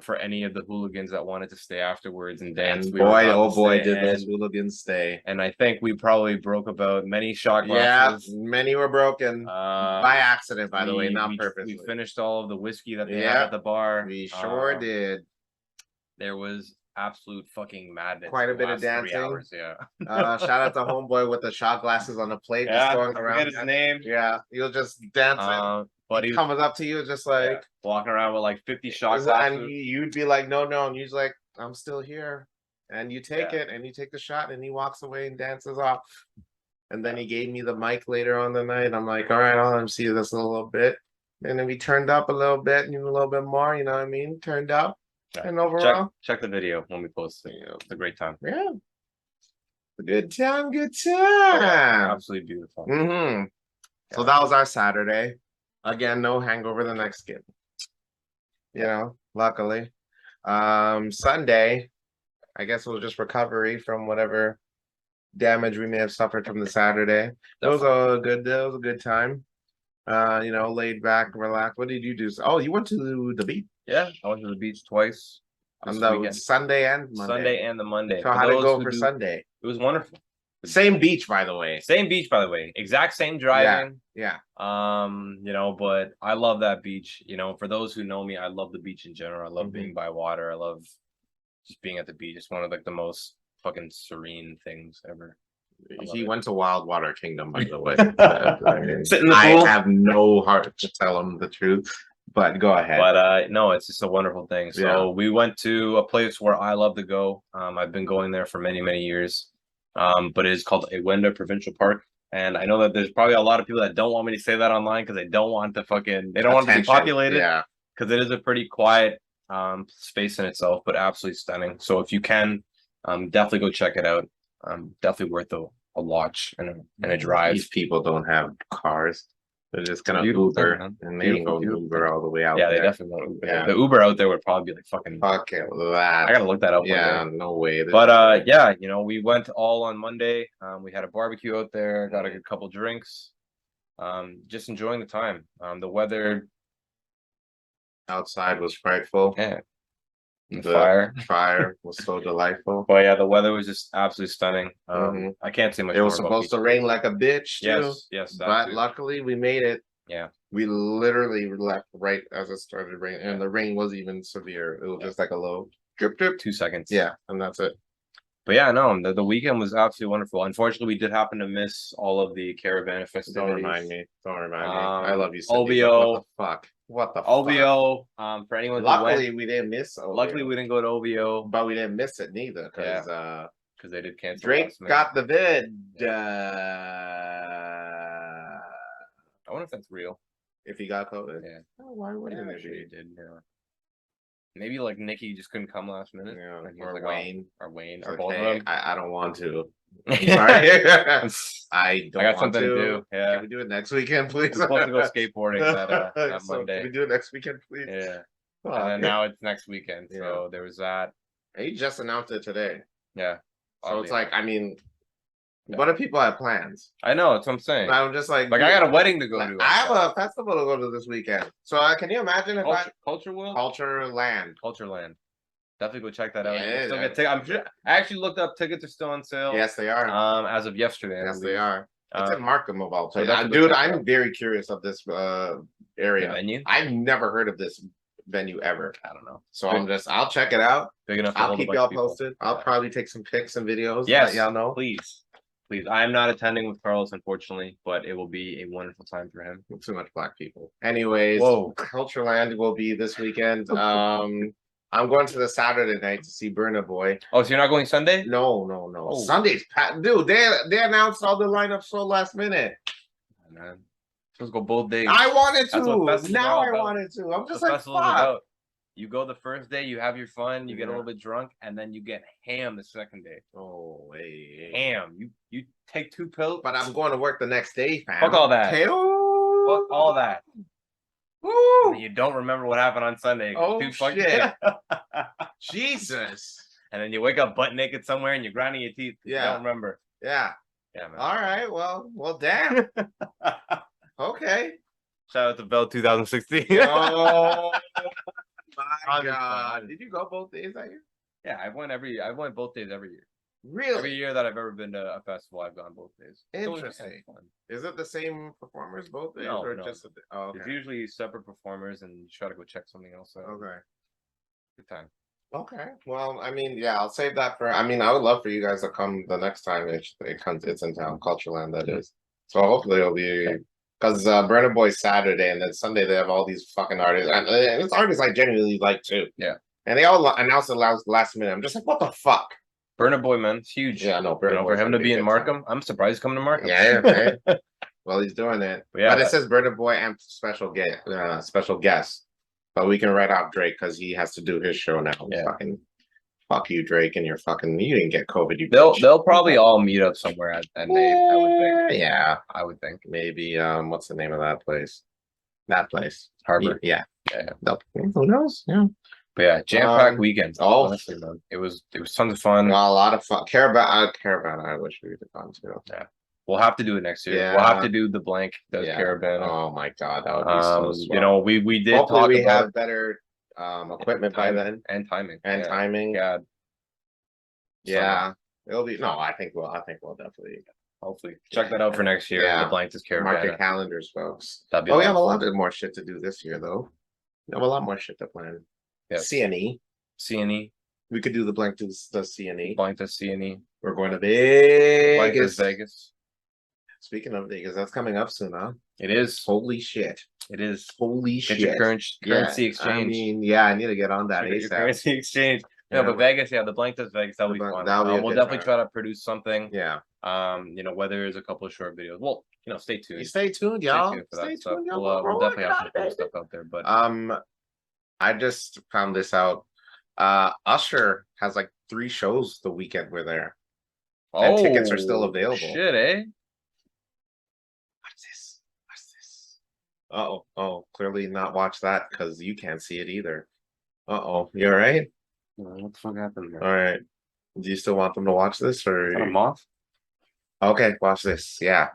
for any of the hooligans that wanted to stay afterwards and dance, And we were allowed to stay. did those hooligans stay. And I think we probably broke about many shot Yeah, glasses. many were broken by accident, by the way, not purposely. We finished all of the whiskey that they had at the bar. We sure did. There was absolute fucking madness. Quite a the bit of last 3 dancing. hours, yeah. Shout out to homeboy with the shot glasses on the plate, just going I around. forget his name. Yeah, you'll just dancing. But he he comes up to you just like walking around with like 50 shot and glasses. you'd be like, no, and he's like, I'm still here. And you take it and you take the shot and he walks away and dances off. And then he gave me the mic later on the night. I'm like, all right, I'll let him see this a little bit. And then we turned up a little bit and a little bit more, you know what I mean? Turned up. Yeah. And overall, check the video when we post it. It's a great time. Yeah. Good time. Absolutely beautiful. So that was our Saturday. Again, no hangover the next game. Luckily. Sunday, I guess it was just recovery from whatever damage we may have suffered from the Saturday. It was a good time. Laid back, relaxed. What did you do? Oh, you went to the beach. Yeah, I went to the beach twice. On the Sunday and Monday. Sunday and the Monday. So how did it go for Sunday? It was wonderful. Same beach, by the way. Same beach, by the way. Exact same driving. Yeah. But I love that beach. For those who know me, I love the beach in general. I love being by water. I love just being at the beach. It's one of like the most fucking serene things ever. He went to Wild Water Kingdom, by the way. Sit in the pool. I have no heart to tell him the truth, but go ahead. But no, it's just a wonderful thing. So we went to a place where I love to go. I've been going there for many, many years. But it is called Awenda Provincial Park. And I know that there's probably a lot of people that don't want me to say that online because they don't want want it to be populated. Yeah. Because it is a pretty quiet space in itself, but absolutely stunning. So if you can, definitely go check it out. Definitely worth a watch and a drive. These people don't have cars. They're just gonna Uber and they ain't gonna Uber all the way out. Yeah, there. They definitely won't Uber. Yeah. The Uber out there would probably be like fucking. Fuck it, that. I gotta look that up. Yeah, no way. But we went all on Monday. We had a barbecue out there. Got a good couple drinks. Just enjoying the time. The weather outside was frightful. Yeah. The fire was so delightful. But yeah, the weather was just absolutely stunning. I can't say much. It was supposed to rain like a bitch too. Yes. But luckily we made it. Yeah. We literally left right as it started raining, and the rain was even severe. It was just like a low drip, 2 seconds. Yeah, and that's it. But yeah, no, the weekend was absolutely wonderful. Unfortunately, we did happen to miss all of the caravan festivities. Don't remind me. I love you, Cindy, OVO. What the fuck? OVO. For anyone. Luckily, we didn't miss. OVO. Luckily, we didn't go to OVO, but we didn't miss it neither because they did cancel. Drake got the vid. I wonder if that's real. If he got COVID. Yeah. Oh, why wouldn't it be? He did. Yeah. Maybe like Nikki just couldn't come last minute. Yeah. Or like, Wayne. Or both of them. them. I don't want to. Sorry. I got something to do. Yeah. Can we do it next weekend, please? We're supposed to go skateboarding that Monday. Can we do it next weekend, please? Yeah. And then now it's next weekend. So there was that. He just announced it today. Yeah. So it's like, I mean, What if people have plans? I know, that's what I'm saying. I'm just like, I got a wedding to go like, to. I have a festival to go to this weekend. So can you imagine if Culture World? Culture Land. Definitely go check that out. You Yeah, can still get tickets. I'm sure. I actually looked up. Tickets are still on sale. Yes, they are. As of yesterday. Yes, they are. It's in Markham of all places. So Dude, I'm very curious of this area. Venue? I've never heard of this venue ever. I don't know. So I'll check it out. Big enough. I'll keep y'all posted. I'll probably take some pics and videos. Yes, y'all know. Please. I am not attending with Carlos, unfortunately, but it will be a wonderful time for him. Too much black people. Anyways, Culture Land will be this weekend. I'm going to the Saturday night to see Burna Boy. Oh, so you're not going Sunday? No. Oh. Sunday's dude. They announced all the lineup so last minute. Oh, man, let's go both days. I wanted to. Now I wanted to. I'm just like, fuck. You go the first day, you have your fun, you get a little bit drunk, and then you get ham the second day. Oh, hey. Ham. You take 2 pills. But I'm going to work the next day, fam. Fuck all that. Fuck all that. Woo! You don't remember what happened on Sunday. Oh, shit. Jesus. And then you wake up butt naked somewhere and you're grinding your teeth. Yeah. You don't remember. Yeah. Yeah, man. All right. Well, damn. Okay. Shout out to Bell 2016. Oh my God! Did you go both days that year? Yeah, I went both days every year. Really? Every year that I've ever been to a festival, I've gone both days. Interesting. Is it the same performers both days, or just? Okay. It's usually separate performers, and you try to go check something else out. Okay. Good time. Okay. Well, I mean, yeah, I'll save that for. I mean, I would love for you guys to come the next time it's in town, Culture Land, that is. So hopefully it'll be. Because Burna Boy's Saturday, and then Sunday they have all these fucking artists. And it's artists I genuinely like too. Yeah. And they all announced it last minute. I'm just like, what the fuck? Burna Boy, man, it's huge. Yeah, no, Burna Boy. For him to be in Markham, I'm surprised he's coming to Markham. Yeah. Well, he's doing it. But it says Burna Boy and special guest. But we can write out Drake because he has to do his show now. Yeah. Fucking fuck you, Drake, and you didn't get COVID. They'll probably all meet up somewhere at Nate, I would think. Yeah, I would think. Maybe what's the name of that place? That place. Harbor. Yeah. Who knows? Yeah. But yeah, jam-packed weekend. Honestly, man. It was tons of fun. A lot of fun. Caravan, I wish we could have gone to. Yeah. We'll have to do it next year. Yeah. We'll have to do the blank Caravan. Oh my God, that would be so swell. You know, we did hopefully talk we about have better equipment by then. And timing. Timing. God. Yeah. It'll be I think we'll definitely hopefully check that out for next year. Yeah. The blank Caravan. Mark your calendars, folks. We have a lot more shit to do this year though. We have a lot more shit to plan. Yeah. CNE. We could do the blank to the CNE. Blank to CNE. We're going to Vegas. Blank to Vegas. Speaking of Vegas, that's coming up soon, huh? It is. Holy shit. It is. Holy shit. Get your currency exchange. I mean, I need to get on that ASAP. Currency exchange. No, but Vegas, the blank does Vegas. That'll be fun. We'll definitely try to produce something. Yeah. Whether it's a couple of short videos. Well, stay tuned. Stay tuned, y'all. Stay tuned, y'all. We'll definitely have some cool stuff out there. But I just found this out. Usher has like 3 shows the weekend we're there. And tickets are still available. Shit, eh? What's this? Oh, clearly not watch that because you can't see it either. You all right? What the fuck happened there? All right. Do you still want them to watch this or a moth? Okay, watch this. Yeah.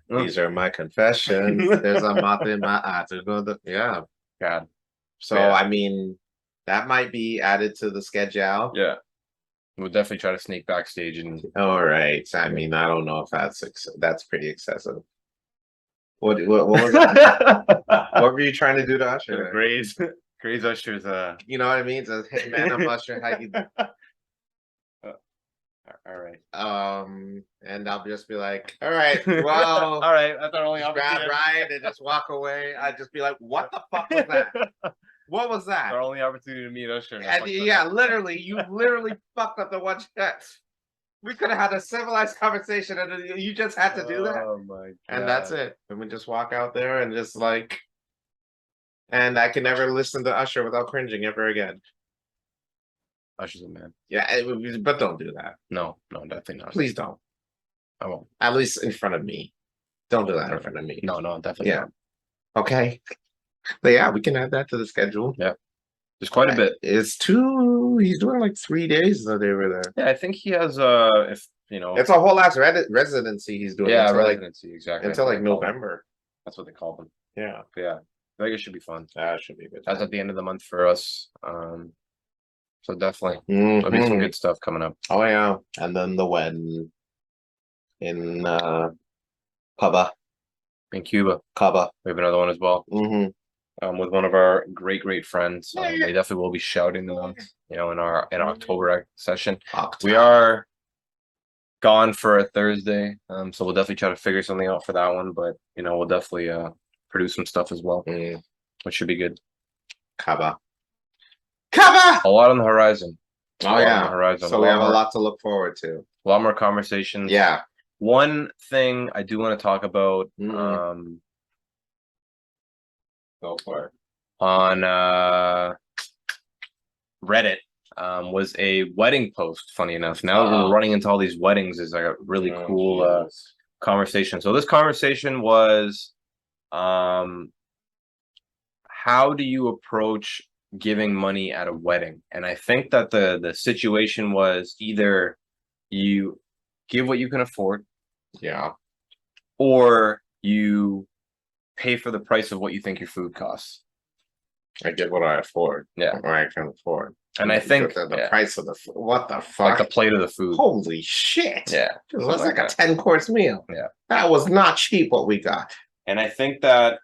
These are my confessions. There's a moth in my eye to go yeah. God. So I mean, that might be added to the schedule. Yeah. We'll definitely try to sneak backstage and. All right. I mean, I don't know if that's pretty excessive. What was that? What were you trying to do to Usher? Graze Usher's you know what I mean? So, hey man, I'm Usher. How you all right. And I'll just be like, all right, well, all right, that's our only opportunity. Grab Ryan and just walk away. I'd just be like, what the fuck was that? What was that? Our only opportunity to meet Usher. And literally, you literally fucked up the one shot. We could have had a civilized conversation, and you just had to do that. Oh my God. And that's it. And we just walk out there and just like, and I can never listen to Usher without cringing ever again. Usher's a man. Yeah, but don't do that. No, definitely not. Please don't. I won't. At least in front of me. Don't do that in front of me. No, definitely not. Okay. But yeah, we can add that to the schedule. Yeah. There's quite a bit. He's doing like 3 days that they were there. Yeah, I think he has if It's a whole ass residency he's doing. Yeah, until residency, exactly. Until like November. That's what they call them. Yeah. Yeah. Vegas should be fun. That should be good. That's at the end of the month for us. So definitely there'll be some good stuff coming up. Oh yeah. And then the wedding in Cuba. In Cuba. Cuba. We have another one as well. With one of our great friends. They definitely will be shouting them, in our October session. We are gone for a Thursday. So we'll definitely try to figure something out for that one. But we'll definitely produce some stuff as well. Which should be good. Cuba. A lot on the horizon. Oh yeah. So we have a lot to look forward to. A lot more conversations. Yeah. One thing I do want to talk about. Go for it. On Reddit was a wedding post. Funny enough, now that we're running into all these weddings is like a really cool conversation. So this conversation was how do you approach giving money at a wedding? And I think that the situation was either you give what you can afford, or you pay for the price of what you think your food costs. I get what I afford. Yeah. Or I can afford. And I think the price of the food. What the fuck? Like the plate of the food. Holy shit. Yeah. It was like a 10-course meal. Yeah. That was not cheap what we got. And I think that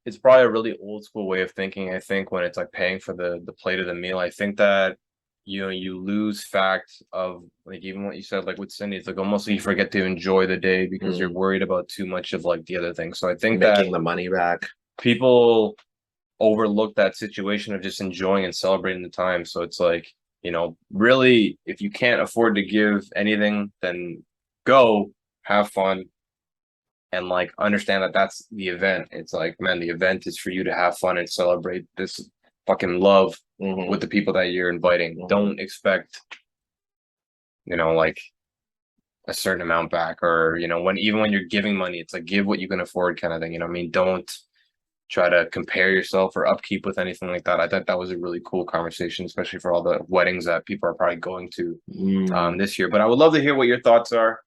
it's probably a really old school way of thinking. I think when it's like paying for the plate of the meal, I think that you lose fact of like even what you said, like with Cindy, it's like almost like you forget to enjoy the day because you're worried about too much of like the other things. So I think making the money back. People overlook that situation of just enjoying and celebrating the time. So it's like, really, if you can't afford to give anything, then go have fun and like understand that that's the event. It's like, man, the event is for you to have fun and celebrate this fucking love with the people that you're inviting. Don't expect, like a certain amount back, or when you're giving money, it's like give what you can afford kind of thing. Don't try to compare yourself or upkeep with anything like that. I thought that was a really cool conversation, especially for all the weddings that people are probably going to this year. But I would love to hear what your thoughts are.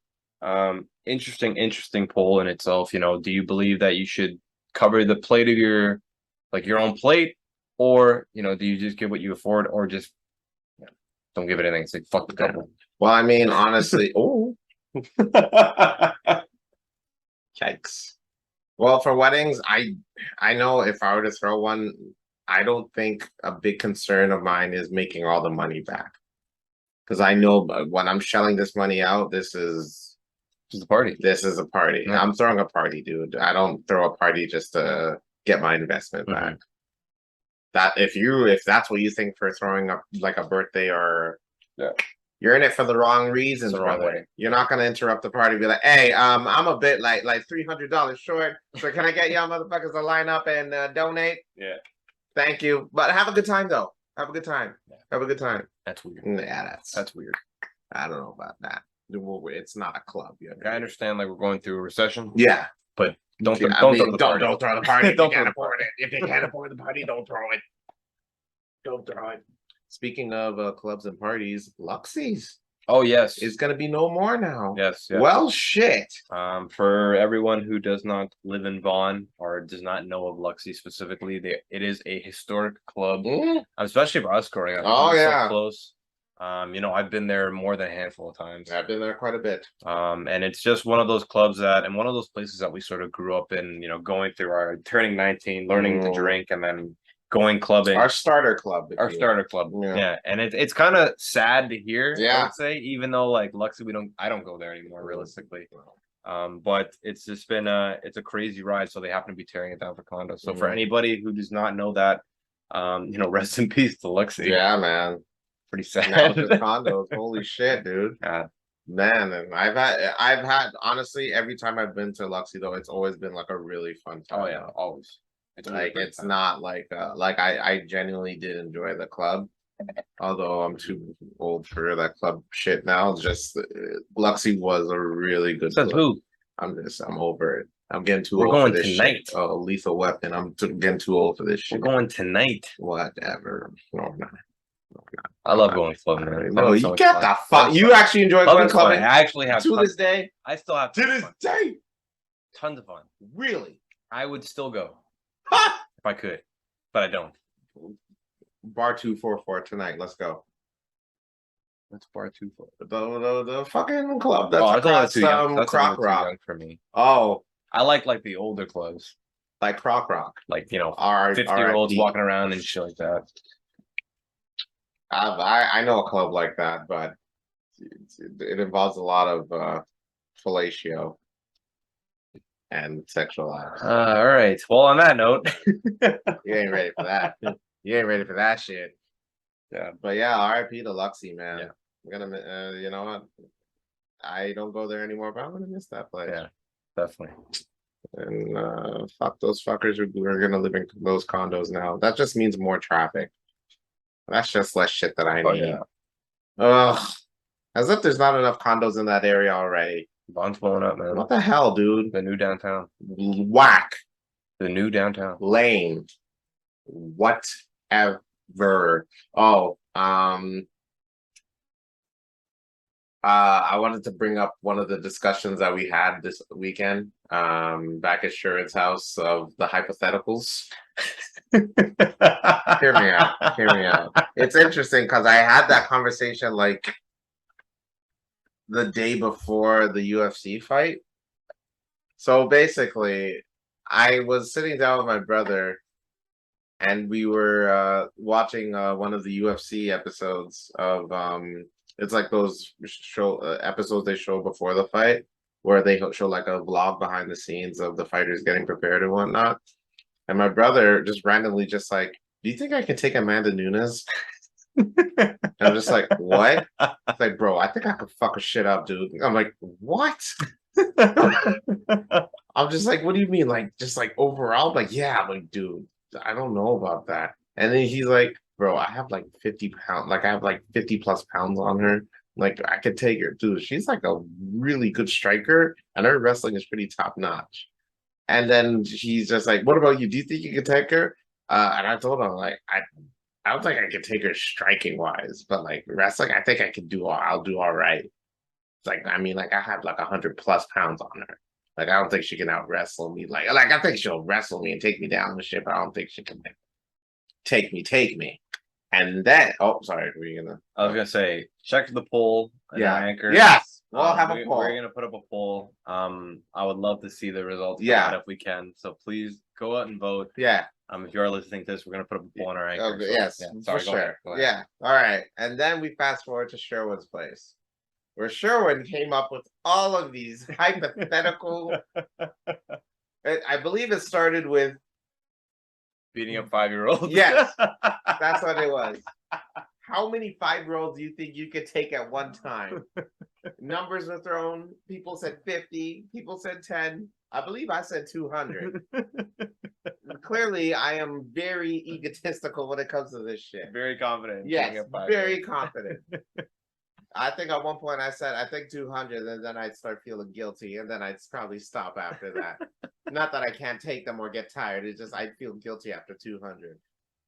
Interesting poll in itself. Do you believe that you should cover the plate of your own plate, or do you just give what you afford, or just don't give it anything? It's like fuck the couple. Well, I mean, honestly, yikes. Well, for weddings, I know if I were to throw one, I don't think a big concern of mine is making all the money back, because I know when I'm shelling this money out, this is a party. This is a party. I'm throwing a party, dude. I don't throw a party just to get my investment back. That if that's what you think for throwing up like a birthday or you're in it for the wrong reasons, brother. You're not gonna interrupt the party and be like, hey, I'm a bit like $300 short. So can I get y'all motherfuckers to line up and donate? Yeah. Thank you. But have a good time though. Have a good time. Yeah. Have a good time. That's weird. Yeah, that's weird. I don't know about that. It's not a club yet. I understand like we're going through a recession. Yeah. But don't throw the party. If you can't afford it. If you can't afford the party, don't throw it. Don't throw it. Speaking of clubs and parties, Luxie's. Oh yes, it's gonna be no more now. Yes. Well, shit. For everyone who does not live in Vaughan or does not know of Luxie specifically, it is a historic club, especially for us growing up. Oh yeah, so close. I've been there more than a handful of times. I've been there quite a bit. And it's just one of those clubs and one of those places that we sort of grew up in. Going through our turning 19, learning to drink, and then going clubbing. Our starter club. Yeah. And it's kind of sad to hear, I would say, even though like Luxie, I don't go there anymore realistically. But it's just been it's a crazy ride. So they happen to be tearing it down for condos. So for anybody who does not know that, rest in peace to Luxie. Yeah, man. Pretty sad. Now just condos. Holy shit, dude. Man, and I've had honestly, every time I've been to Luxie though, it's always been like a really fun time. Oh yeah, always. It's like it's not like I genuinely did enjoy the club, although I'm too old for that club shit now. Just Luxie was a really good club. Who? I'm over it. I'm getting too old for this tonight. Shit. Oh, Lethal Weapon. I'm getting too old for this shit. We're going tonight. Whatever. No, I love going clubbing, man. No, Clubbing's you so much get fun. the fuck. You actually enjoy going Clubbing's fun. clubbing I actually have to this day. I still have To this day, tons of fun. really. I would still go Ha! if I could, but I don't. Bar 244 tonight. Let's go. What's bar 2 for? The fucking club that's That's a little across too young. That's a Croc little too Rock. young for me. Oh, I like the older clubs, like Croc Rock. like 50-year-olds RIP. walking around and shit like that. I know a club like that, but it involves a lot of fellatio and sexual acts. All right. Well, on that note, You ain't ready for that. You ain't ready for that shit. Yeah. But yeah, RIP to Luxy, man. Yeah. I'm gonna, you know what? I don't go there anymore, but I'm gonna miss that place. Yeah, definitely. And fuck those fuckers who are gonna live in those condos now. That just means more traffic. That's just less shit that I need. Yeah. Ugh. As if there's not enough condos in that area already. Bond's blowing up, man. What the hell, dude? The new downtown. Whack. The new downtown. Lame. Whatever. Oh, I wanted to bring up one of the discussions that we had this weekend, back at Sherrod's house of the hypotheticals. Hear me out. Hear me out. It's interesting because I had that conversation like the day before the UFC fight. So basically, I was sitting down with my brother and we were watching one of the UFC episodes of it's like those episodes they show before the fight where they show like a vlog behind the scenes of the fighters getting prepared and whatnot. And my brother just randomly just like, do you think I can take Amanda Nunes? And I'm just like, what? It's like, bro, I think I could fuck her shit up, dude. I'm like, what? I'm just like, what do you mean? Like, just like overall? I'm like, yeah. I'm like, dude, I don't know about that. And then he's like, bro, I have like 50 pounds. Like, I have like 50 plus pounds on her. Like, I could take her, dude. She's like a really good striker, and her wrestling is pretty top notch. And then he's just like, what about you? Do you think you could take her? And I told him, like, I don't think I could take her striking wise, but like wrestling, I think I could do. I'll do all right. It's like, I mean, like I have like 100 plus pounds on her. Like I don't think she can out wrestle me. Like I think she'll wrestle me and take me down the ship. I don't think she can take me. And then, oh, sorry, were you gonna? I was gonna say, check the poll. Yeah. Anchor. Yes. We'll have a poll. We're gonna put up a poll. I would love to see the results. Yeah. If we can. So please go out and vote. Yeah. If you are listening to this, we're gonna put up a poll on our anchor. Okay, yes, Sorry, for sure. Yeah. All right. And then we fast forward to Sherwood's place, where Sherwood came up with all of these hypothetical. I believe it started with beating up 5-year-olds. Yes, that's what it was. How many 5-year-olds do you think you could take at one time? Numbers were thrown. People said 50. People said 10. I believe I said 200. Clearly, I am very egotistical when it comes to this shit. Very confident. Yes, very confident. I think at one point I said, I think 200, and then I'd start feeling guilty, and then I'd probably stop after that. Not that I can't take them or get tired. It's just I'd feel guilty after 200.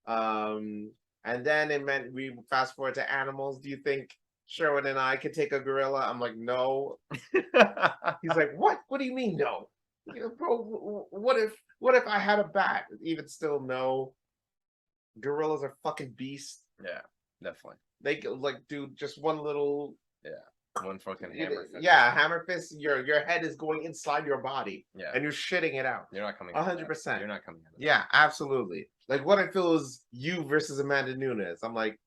And then it meant we fast forward to animals. Do you think Sherwin and I could take a gorilla? I'm like, no. He's like, what? What do you mean, no? You know, bro, what if I had a bat? Even still, no. Gorillas are fucking beasts. Yeah, definitely. They like, dude, just one little. Yeah, one fucking hammer fist. Yeah, hammer fist. Your head is going inside your body. Yeah, and you're shitting it out. You're not coming. 100%. You're not coming. Yeah, absolutely. Like, what if it was you versus Amanda Nunes? I'm like,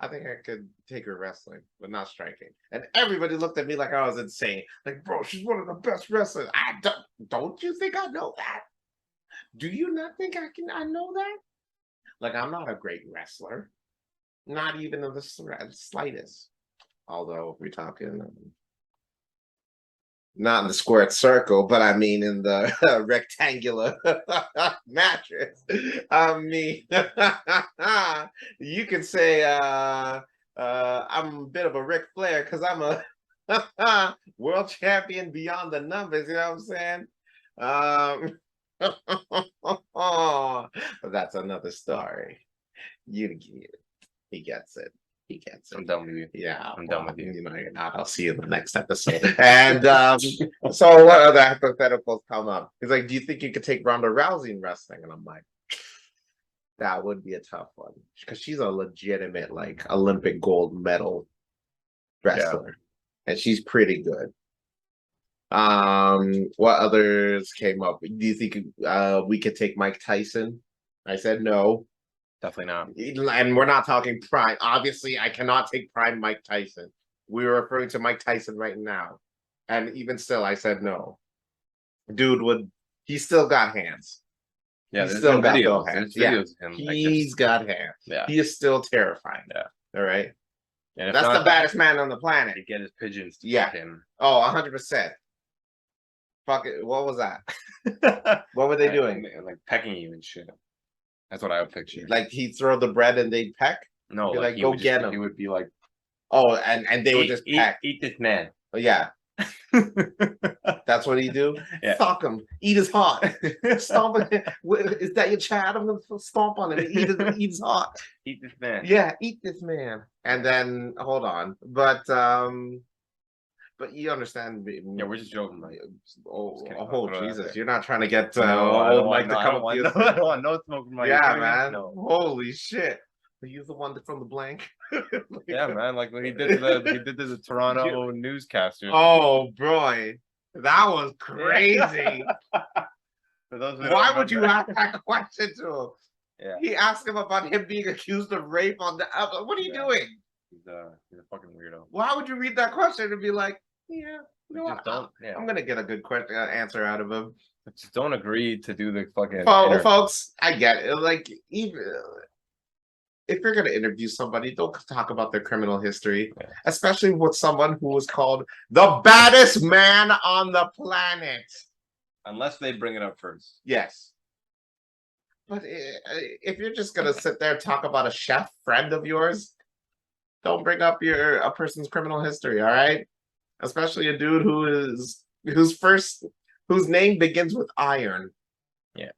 I think I could take her wrestling, but not striking. And everybody looked at me like I was insane. Like, bro, she's one of the best wrestlers. Don't you think I know that? Do you not think I know that? Like, I'm not a great wrestler. Not even in the slightest. Although, if we're talking, not in the square circle, but I mean in the rectangular mattress. I mean, you could say I'm a bit of a Ric Flair because I'm a world champion beyond the numbers. You know what I'm saying? But that's another story. You get it. He gets it. He gets I'm it. done with you. Yeah, I'm done with you. You know, you're not. I'll see you in the next episode. And so what other hypotheticals come up? He's like, do you think you could take Ronda Rousey in wrestling? And I'm like, that would be a tough one because she's a legitimate like Olympic gold medal wrestler, and she's pretty good. What others came up? Do you think we could take Mike Tyson? I said no. Definitely not. And we're not talking prime. Obviously, I cannot take prime Mike Tyson. We were referring to Mike Tyson right now. And even still, I said no. Dude he's still got hands. Yeah, He's there's still been got videos. hands. There's videos of him. He's got hands. Yeah. He is still terrifying. Yeah. All right. And that's the baddest man on the planet. To get his pigeons to fuck him. Oh, 100%. Fuck it. What was that? What were they doing? Like pecking you and shit. That's what I would picture. Like he'd throw the bread and they'd peck? No, like go get him. He would be like, oh, and they would just peck. Eat this man. Oh, yeah. That's what he do? Yeah. Fuck him. Eat his heart. Stomp on him. Is that your child? I'm gonna stomp on him. Eat his heart. Eat this man. Yeah, eat this man. And then hold on. But you understand me. Yeah, we're just joking. Like, Jesus. You're not trying to get old Mike to come up with you. I don't want no smoke from Mike. Yeah, man. No. Holy shit. You're the one from the blank. Yeah, man. Like when he did to the Toronto newscasters. Oh boy, that was crazy. Why would you ask that question to him? Yeah. He asked him about him being accused of rape on the. What are you doing? He's a fucking weirdo. Why would you read that question and be like, yeah, you know what? Yeah. I'm gonna get a good question answer out of him. Just don't agree to do the fucking. Folks, I get it. Like even. If you're going to interview somebody, don't talk about their criminal history, especially with someone who was called the baddest man on the planet. Unless they bring it up first. Yes. But if you're just going to sit there and talk about a chef friend of yours, don't bring up a person's criminal history, all right? Especially a dude whose name begins with iron. Yeah.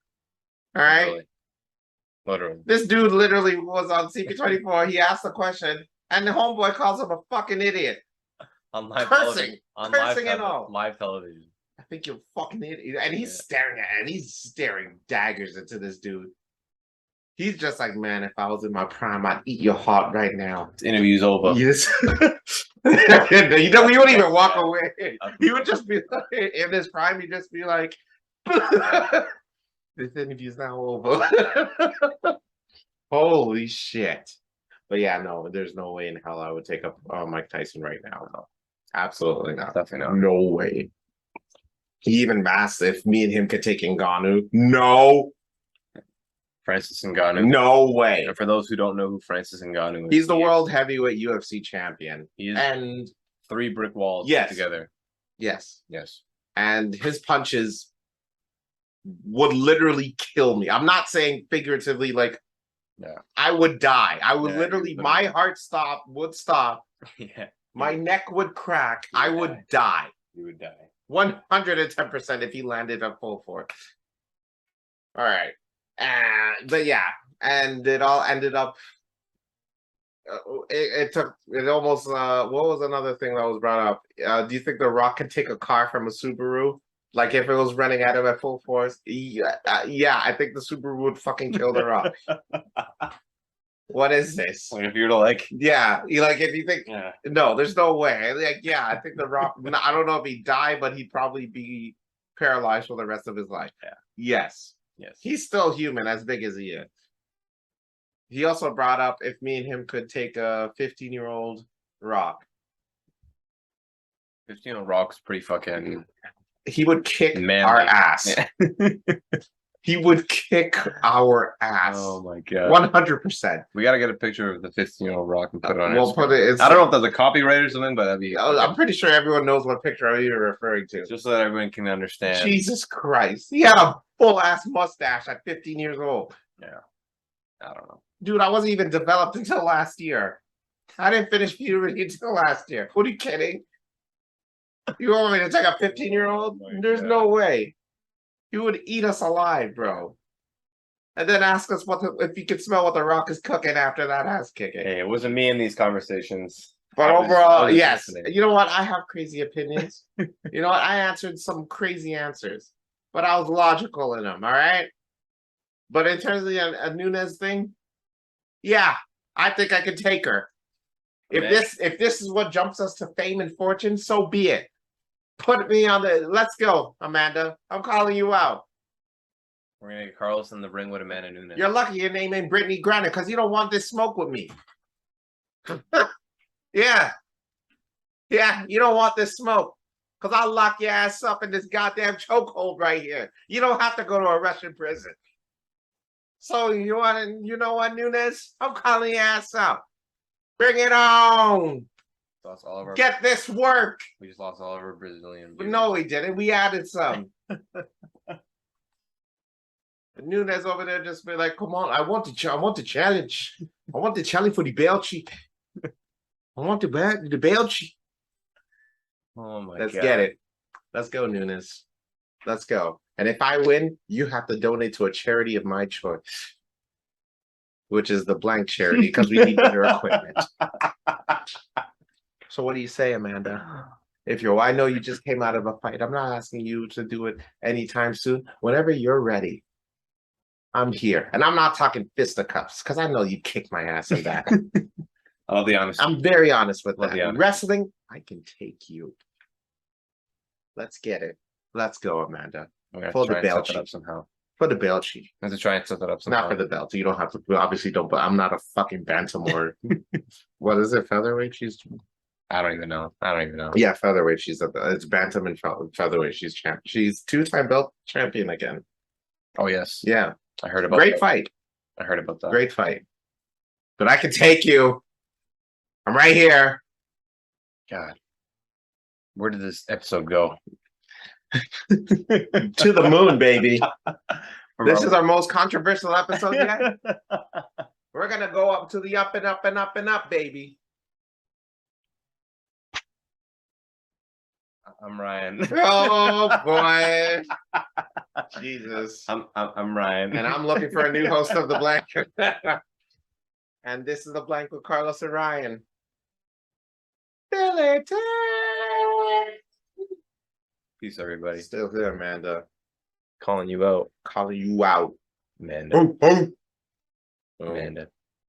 All right? Literally. This dude literally was on CP24. He asked a question, and the homeboy calls him a fucking idiot. On live cursing television. And all. Live television. I think you're fucking idiot. And he's staring at it, and he's staring daggers into this dude. He's just like, man, if I was in my prime, I'd eat your heart right now. This interview's over. Yes. We wouldn't even walk away. He would just be like, in his prime, he'd just be like, this interview's now over. Holy shit. But yeah, no, there's no way in hell I would take up Mike Tyson right now. No. Absolutely not. Definitely not. No way. He even asked if me and him could take Ngannou. No. Francis Ngannou. No way. And for those who don't know who Francis Ngannou is, he's the world heavyweight UFC champion. He is and 3 brick walls together. Yes. Yes. And his punches would literally kill me. I'm not saying figuratively, like, I would die. I would literally, my heart would stop. Yeah. My neck would crack. I would die. You would die. 110% if he landed at full force. All right. But yeah, and it all ended up. It almost. What was another thing that was brought up? Do you think The Rock could take a car from a Subaru? Like if it was running at him at full force? Yeah, I think the Subaru would fucking kill The Rock. What is this? Like if you were to like, if you think, no, there's no way. Like, I think The Rock. I don't know if he'd die, but he'd probably be paralyzed for the rest of his life. Yeah. Yes. He's still human, as big as he is. He also brought up if me and him could take a 15-year-old Rock. 15-year-old Rock's pretty fucking. He would kick our ass. Yeah. He would kick our ass. Oh my god. 100%. We gotta get a picture of the 15-year-old Rock and put it on. We'll put it. I don't know if that's a copyright or something, but that'd be. I'm pretty sure everyone knows what picture you're referring to. Just so that everyone can understand. Jesus Christ. He had a full ass mustache at 15 years old. Yeah. I don't know. Dude, I wasn't even developed until last year. I didn't finish puberty until last year. What are you kidding? You want me to take a 15-year-old? There's no way. He would eat us alive, bro. and then ask us if you can smell what the Rock is cooking after that ass kicking. Hey, it wasn't me in these conversations. But I overall, was yes. listening. You know what? I have crazy opinions. You know what? I answered some crazy answers, but I was logical in them. All right. But in terms of a Nunes thing, yeah, I think I could take her. If this is what jumps us to fame and fortune, so be it. Put me on the. Let's go, Amanda. I'm calling you out. We're gonna get Carlos in the ring with Amanda Nunes. You're lucky your name ain't Brittany Griner because you don't want this smoke with me. Yeah. Yeah, you don't want this smoke. Because I'll lock your ass up in this goddamn chokehold right here. You don't have to go to a Russian prison. So you know what, Nunes? I'm calling your ass out. Bring it on. Lost all of our, Get this work. we just lost all of our Brazilian. But no, we didn't. We added some. Nunes over there just be like, come on, I want the challenge. I want the challenge for the belt. I want the belt. Oh my Let's God. get it. Let's go, Nunes. Let's go. And if I win, you have to donate to a charity of my choice, which is the blank charity, because we need better equipment. So what do you say, Amanda? I know you just came out of a fight. I'm not asking you to do it anytime soon. Whenever you're ready, I'm here. And I'm not talking fisticuffs, because I know you kick my ass in that. I'll be honest. I'm very honest with I'll be that. honest. Wrestling, I can take you. Let's get it. Let's go, Amanda. For the belt set that sheet. up somehow. For the belt sheet. I have to try and set that up somehow. Not for the belt. You don't have to. Obviously, don't. But I'm not a fucking bantamweight. What is it? Featherweight? I don't even know. Yeah, featherweight. It's bantam and featherweight. She's champ. She's two-time belt champion again. Oh yes. Yeah. I heard about Great that. fight. I heard about that. Great fight. But I can take you. I'm right here. God. Where did this episode go? To the moon, baby. This is our most controversial episode yet. We're gonna go up to the up and up and up and up, baby. I'm Ryan. Oh boy. Jesus. I'm Ryan. And I'm looking for a new host of the Blank. And this is the Blank with Carlos and Ryan. Peace, everybody. Still here, Amanda. Calling you out. Calling you out. Amanda. Oh. Amanda.